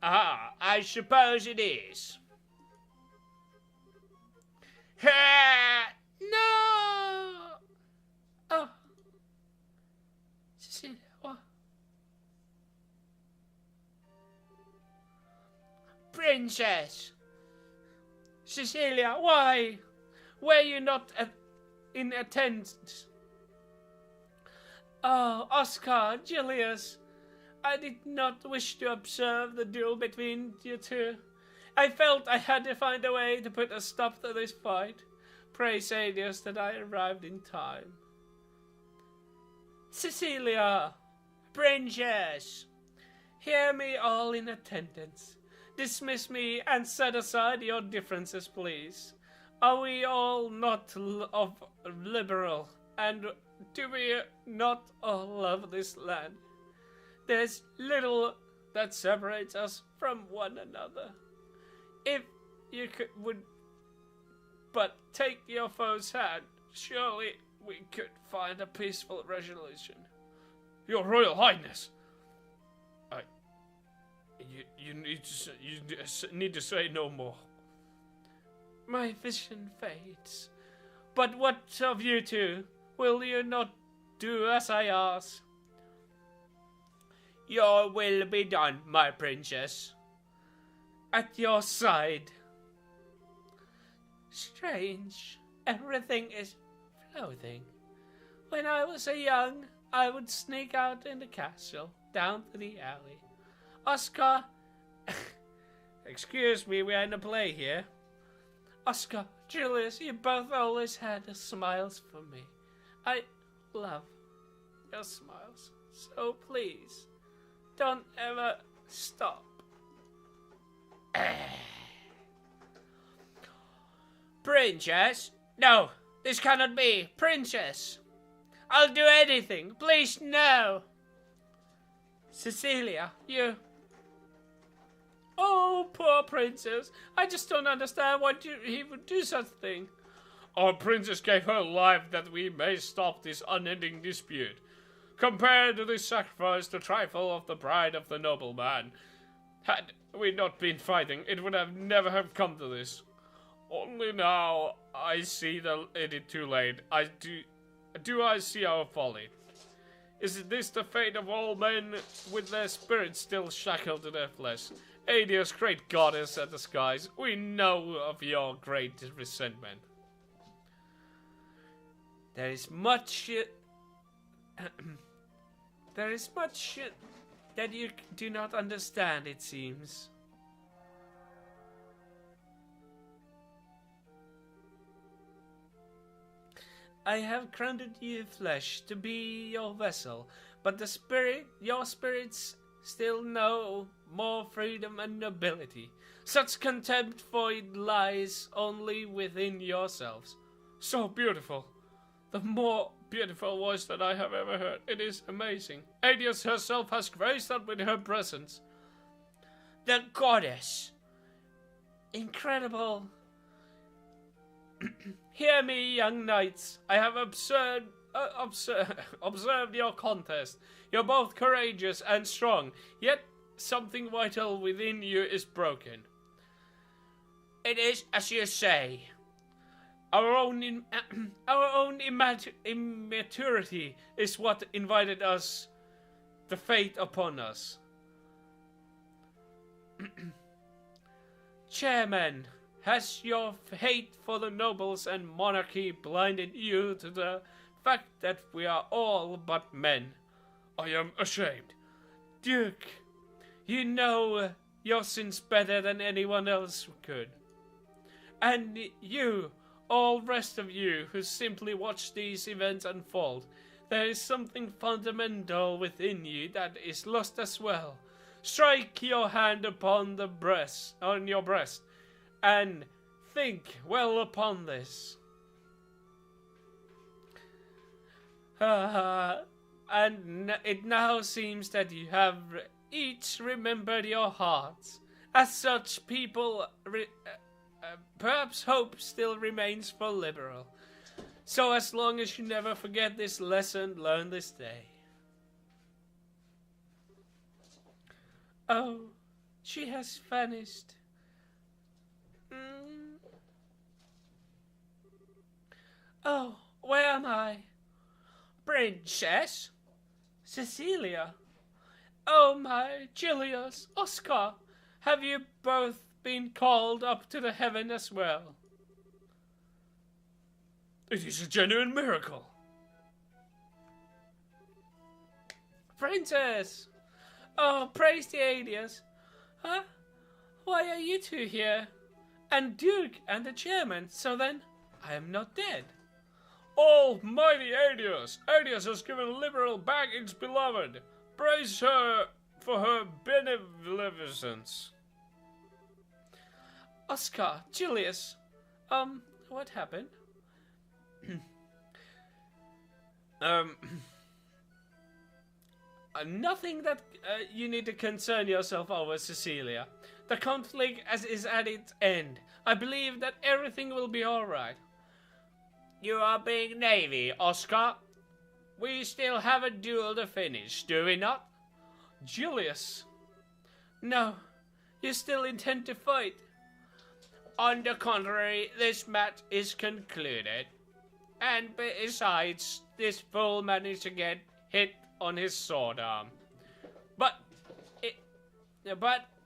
Ah, I suppose it is. No! Oh. Cecilia, what? Princess! Cecilia, why? Were you not in attendance? Oh, Oscar, Julius, I did not wish to observe the duel between you two. I felt I had to find a way to put a stop to this fight. Pray say, dears, that I arrived in time. Cecilia, Princess, hear me all in attendance. Dismiss me and set aside your differences, please. Are we all not liberal, and do we not all love this land? There's little that separates us from one another. If you would but take your foe's hand, surely we could find a peaceful resolution. Your Royal Highness! You need to say no more. My vision fades. But what of you two? Will you not do as I ask? Your will be done, my princess. At your side. Strange. Everything is floating. When I was young, I would sneak out in the castle, down to the alley. Oscar... Excuse me, we're in a play here. Oscar, Julius, you both always had smiles for me. I love your smiles. So please, don't ever stop. Princess? No, this cannot be. Princess! I'll do anything. Please, no. Cecilia, you... Oh, poor princess. I just don't understand why he would do such a thing. Our princess gave her life that we may stop this unending dispute. Compared to this sacrifice, the trifle of the bride of the nobleman. Had we not been fighting, it would have never have come to this. Only now I see that it is too late. I see our folly. Is this the fate of all men with their spirits still shackled to their flesh? Adios, great goddess of the skies, we know of your great resentment. There is much that you do not understand, it seems. I have granted you flesh to be your vessel, but your spirits still know more freedom and nobility. Such contempt for it lies only within yourselves. So beautiful. The more beautiful voice that I have ever heard. It is amazing. Adios herself has graced us with her presence. The goddess. Incredible. Hear me, young knights. I have observed your contest. You're both courageous and strong, yet something vital within you is broken. It is as you say. Our own immaturity is what invited us, the fate upon us. Chairman, has your hate for the nobles and monarchy blinded you to the fact that we are all but men? I am ashamed. Duke, you know your sins better than anyone else could. And you, all rest of you who simply watch these events unfold, there is something fundamental within you that is lost as well. Strike your hand upon your breast, and think well upon this. And it now seems that you have each remembered your hearts. As such, people, perhaps hope still remains for liberal. So as long as you never forget this lesson learned this day. Oh, she has vanished. Oh, where am I? Princess? Cecilia? Oh my, Julius, Oscar, have you both been called up to the heaven as well? It is a genuine miracle. Princess! Oh, praise the Adios. Huh? Why are you two here? And Duke and the chairman, so then I am not dead. Almighty Adios! Adios has given liberal back its beloved. Praise her for her beneficence. Oscar, Julius, what happened? Nothing that you need to concern yourself over, Cecilia. The conflict is at its end. I believe that everything will be alright. You are being navy, Oscar. We still have a duel to finish, do we not? Julius. No, you still intend to fight. On the contrary, this match is concluded. And besides, this fool managed to get hit on his sword arm. But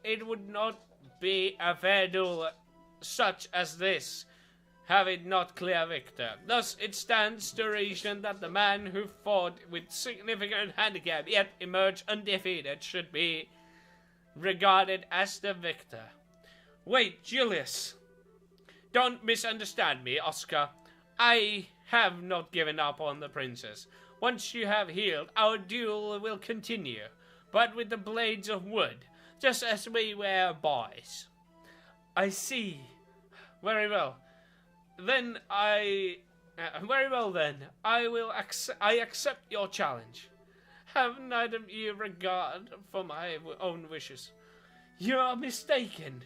it would not be a fair duel such as this, have it not clear victor. Thus it stands to reason that the man who fought with significant handicap yet emerged undefeated should be regarded as the victor. Wait, Julius. Don't misunderstand me, Oscar. I have not given up on the princess. Once you have healed, our duel will continue, but with the blades of wood, just as we were boys. I see. Very well. Then very well then. I accept your challenge. Have neither of you regard for my own wishes. You are mistaken.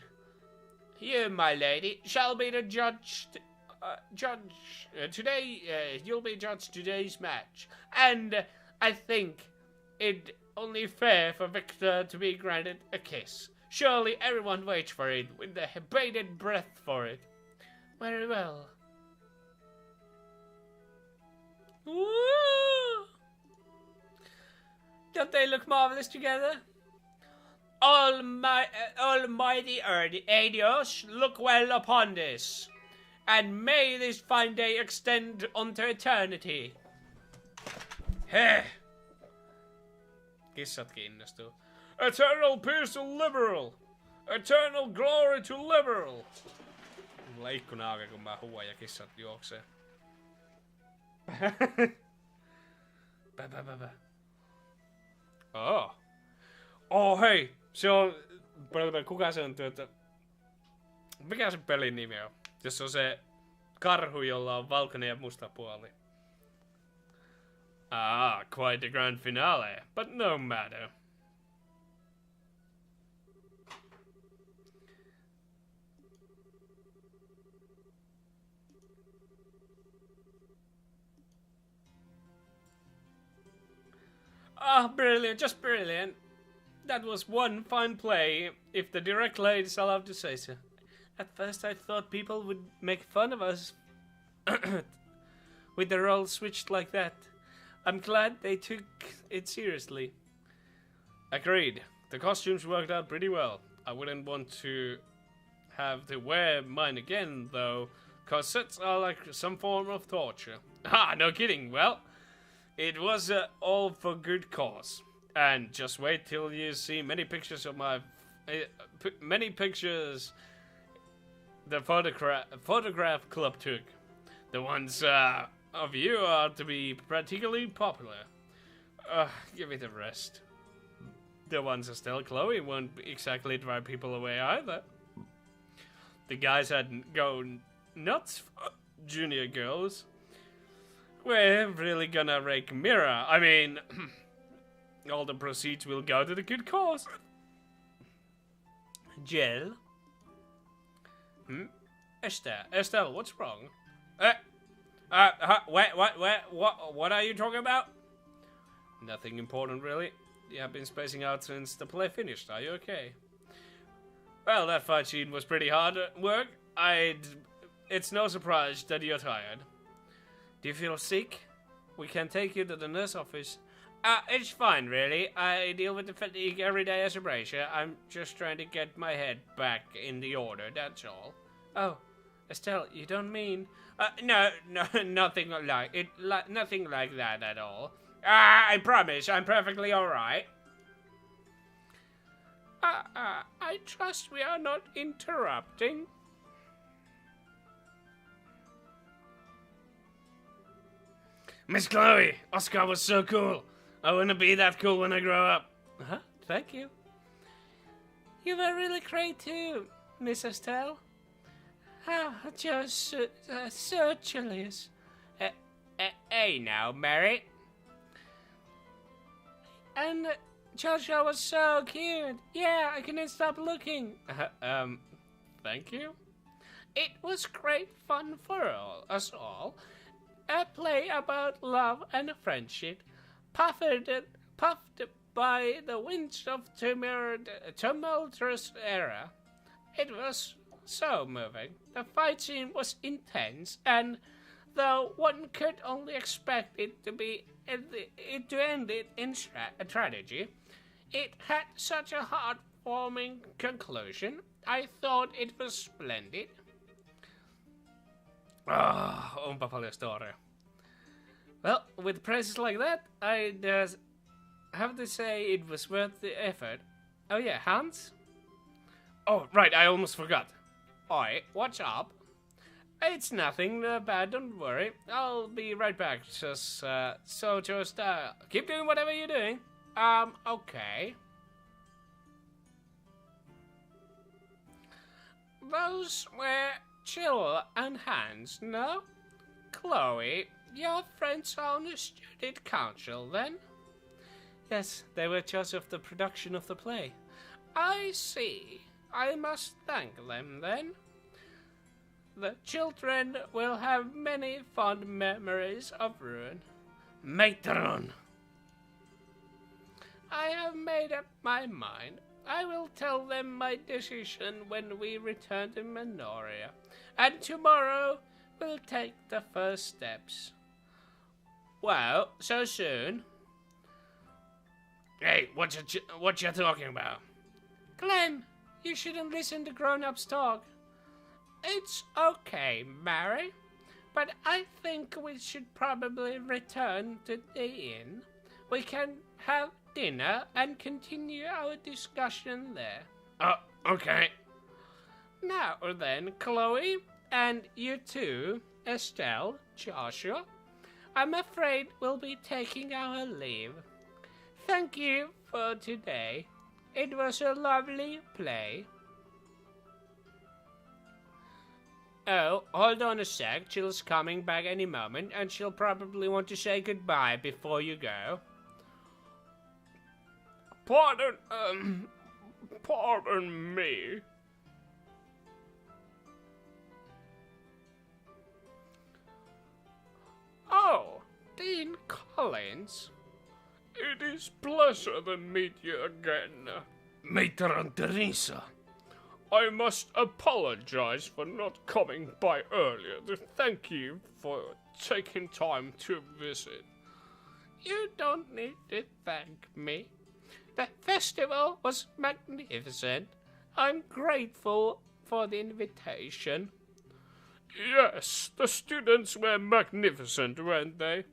You, my lady, shall be the judge. Today, you'll be judged today's match, and I think it only fair for Victor to be granted a kiss. Surely everyone waits for it with the bated breath for it. Very well. Woo! Don't they look marvelous together? Almighty Adios, look well upon this, and may this fine day extend unto eternity. Heh! Kissatkin innostuu. Eternal peace to liberal! Eternal glory to liberal! Mulla on ikkuna auki, kun mä huuan ja kissat juoksee. Oh hei! Se on... Kuka se on mikä se pelin nimi on? Jos on se karhu, jolla on valkoinen ja musta puoli. Quite a grand finale, but no matter. Brilliant, just brilliant. That was one fine play, if the direct lady is allowed to say so. At first I thought people would make fun of us with the roles switched like that. I'm glad they took it seriously. Agreed. The costumes worked out pretty well. I wouldn't want to have to wear mine again, though. Corsets are like some form of torture. No kidding. Well, it was all for good cause. And just wait till you see many pictures of my... many pictures the photograph club took. The ones of you are to be particularly popular. Give it a rest. The ones Estelle, Chloe won't exactly drive people away either. The guys hadn't gone nuts for junior girls. We're really gonna rake Mira. I mean, all the proceeds will go to the good cause. Jill? Estelle, what's wrong? What are you talking about? Nothing important, really. You have been spacing out since the play finished. Are you okay? Well, that fight scene was pretty hard work. It's no surprise that you're tired. Do you feel sick? We can take you to the nurse office. It's fine, really. I deal with the fatigue every day as a bracer. I'm just trying to get my head back in the order, that's all. Oh, Estelle, you don't mean... No, nothing like it. Nothing like that at all. I promise, I'm perfectly alright. I trust we are not interrupting. Miss Chloe, Oscar was so cool. I want to be that cool when I grow up. Thank you. You were really great too, Miss Estelle. Just so chillious. Hey now, Mary. And Joshua was so cute. Yeah, I couldn't stop looking. Thank you. It was great fun for us all. A play about love and friendship, puffed by the winds of tumultuous era. It was so moving. The fight scene was intense, and though one could only expect it to end it in tragedy, it had such a heartwarming conclusion. I thought it was splendid. Onpa paljon storia. Well, with praises like that, I'd have to say it was worth the effort. Oh yeah, Hans? Oh, right, I almost forgot. Oi, what's up? It's nothing bad, don't worry. I'll be right back. Just keep doing whatever you're doing. Okay. Those were Jill and Hans, no? Chloe, your friends are on the student council, then? Yes, they were judge of the production of the play. I see. I must thank them, then. The children will have many fond memories of ruin. Matron! I have made up my mind. I will tell them my decision when we return to Menoria, and tomorrow we'll take the first steps. Well, so soon? Hey, what you talking about? Glenn, you shouldn't listen to grown-ups talk. It's okay, Mary, but I think we should probably return to the inn. We can have dinner and continue our discussion there. Okay. Now then, Chloe, and you too, Estelle, Joshua, I'm afraid we'll be taking our leave. Thank you for today. It was a lovely play. Oh, hold on a sec. Jill's coming back any moment, and she'll probably want to say goodbye before you go. Pardon me. Oh, Dean Collins. It is pleasure to meet you again. Matron Teresa. I must apologize for not coming by earlier to thank you for taking time to visit. You don't need to thank me. The festival was magnificent. I'm grateful for the invitation. Yes, the students were magnificent, weren't they?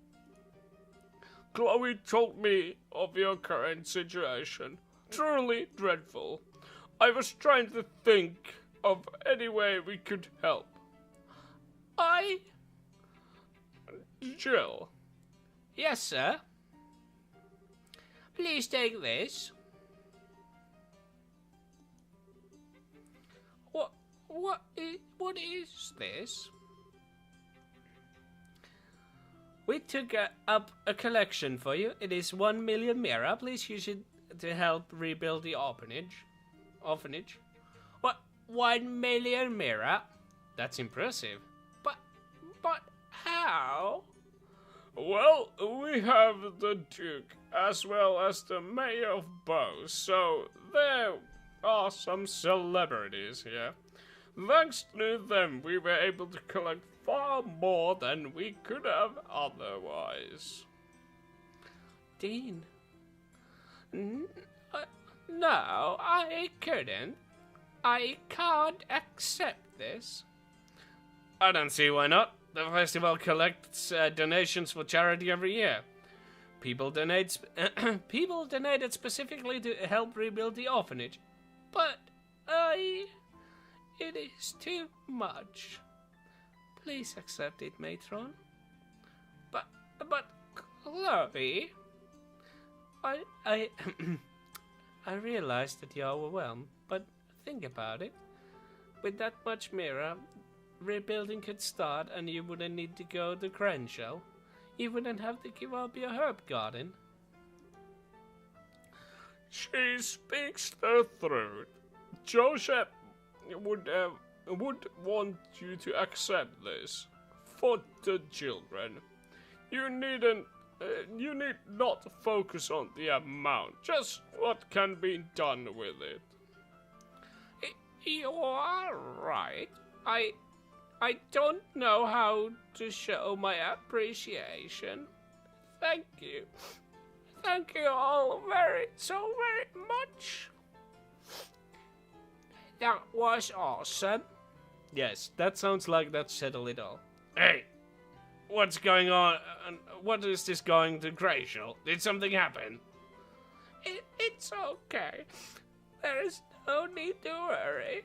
Chloe told me of your current situation. Truly dreadful. I was trying to think of any way we could help. Jill. Yes, sir. Please take this. What is this? We took up a collection for you. It is 1 million mira. Please use it to help rebuild the orphanage. What? 1 million mira? That's impressive. But how? Well, we have the Duke as well as the Mayor of Bow, so there are some celebrities here. Thanks to them, we were able to collect far more than we could have otherwise. Dean? No, I couldn't. I can't accept this. I don't see why not. The festival collects donations for charity every year. People donated specifically to help rebuild the orphanage. But it is too much. Please accept it, matron. But Chloe, I realize that you're overwhelmed, but think about it. With that much mirror, rebuilding could start and you wouldn't need to go to Crenshaw. You wouldn't have to give up your herb garden. She speaks the truth. Joseph would want you to accept this. For the children. You need not focus on the amount, just what can be done with it. You are right. I don't know how to show my appreciation. Thank you. Thank you all so very much. That was awesome. Yes, that sounds like that settled it all. Hey, what's going on? What is this going to Crenshaw? Did something happen? It's okay. There is no need to worry.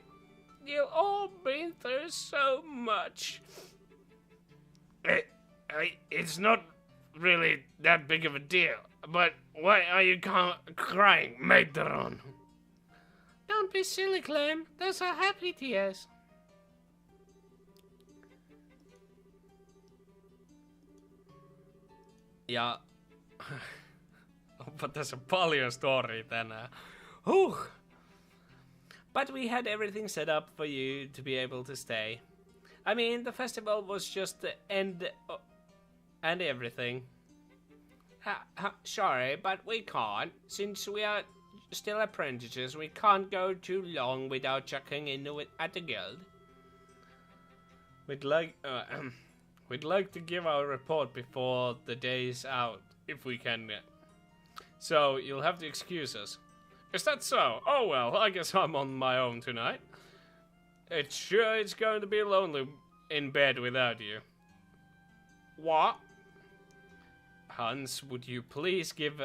you've all been through so much. It's not really that big of a deal, but why are you crying, matron? Don't be silly, Clem. Those are happy tears. Ja onpa tässä paljon storia tänään. But we had everything set up for you to be able to stay. I mean, the festival was just the end and everything. Sorry, but we can't. Since we are still apprentices, we can't go too long without checking in at the guild. We'd like to give our report before the day's out, if we can. So you'll have to excuse us. Is that so? Oh well, I guess I'm on my own tonight. It's going to be lonely in bed without you. What? Hans, would you please give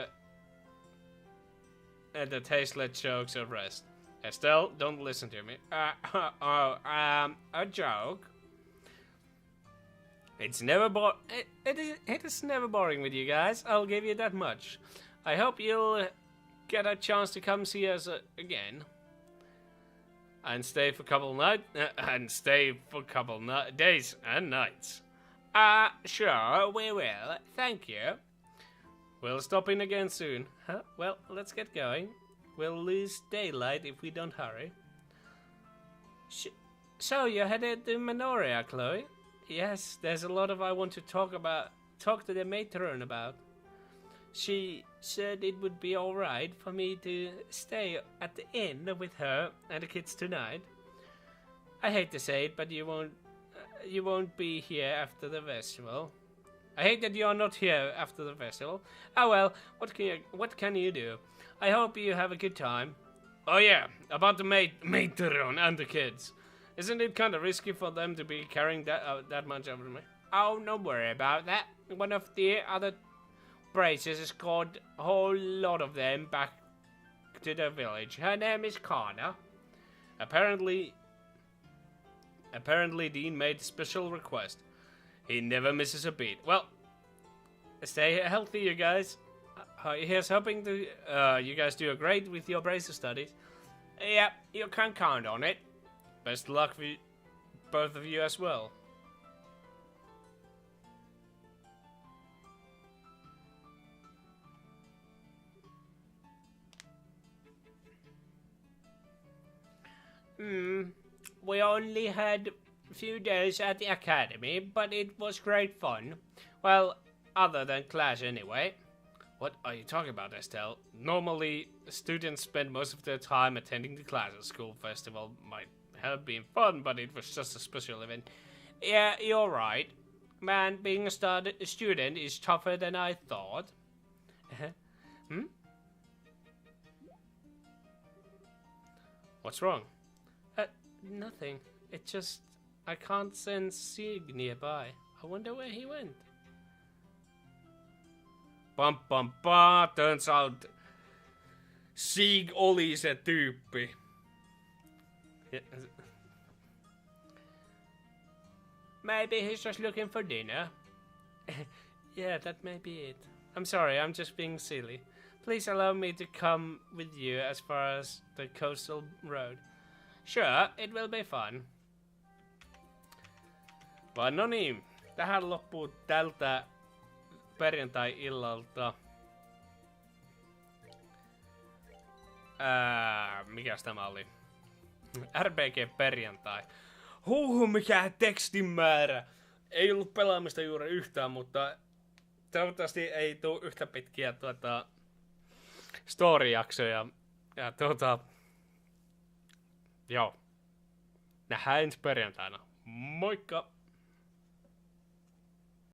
the tasteless jokes a rest? Estelle, don't listen to me. A joke? It is never boring with you guys, I'll give you that much. I hope you'll get a chance to come see us again. And stay for a couple days and nights. Sure, we will. Thank you. We'll stop in again soon. Huh? Well, let's get going. We'll lose daylight if we don't hurry. So you're headed to Manoria, Chloe? Yes, there's a lot I want to talk to the matron about. She said it would be alright for me to stay at the inn with her and the kids tonight. I hate to say it, but you won't be here after the festival. I hate that you're not here after the festival. Oh well, what can you do? I hope you have a good time. Oh yeah, about the matron and the kids. Isn't it kind of risky for them to be carrying that much over me? Oh, don't worry about that. One of the other braces has called a whole lot of them back to the village. Her name is Kana. Apparently Dean made special request. He never misses a beat. Well, stay healthy, you guys. Here's hoping to you guys do great with your bracer studies. Yep, you can count on it. Best luck for both of you as well. We only had a few days at the academy, but it was great fun. Well, other than class anyway. What are you talking about, Estelle? Normally, students spend most of their time attending the class at school. Festival might have been fun, but it was just a special event. Yeah, you're right. Man, being a student is tougher than I thought. What's wrong? Nothing. It just... I can't sense Sig nearby. I wonder where he went. Turns out Sig oli se tyyppi. Maybe he's just looking for dinner. Yeah, that may be it. I'm sorry, I'm just being silly. Please allow me to come with you as far as the coastal road. Sure, it will be fun. Vaan no niin, tähän loppuu tältä perjantai-illalta. Mikäs tämä oli? RPG perjantai. Mikä tekstin määrä. Ei ollut pelaamista juuri yhtään, mutta toivottavasti ei tule yhtä pitkiä story-jaksoja. Ja joo. Nähdään ensi perjantaina. Moikka!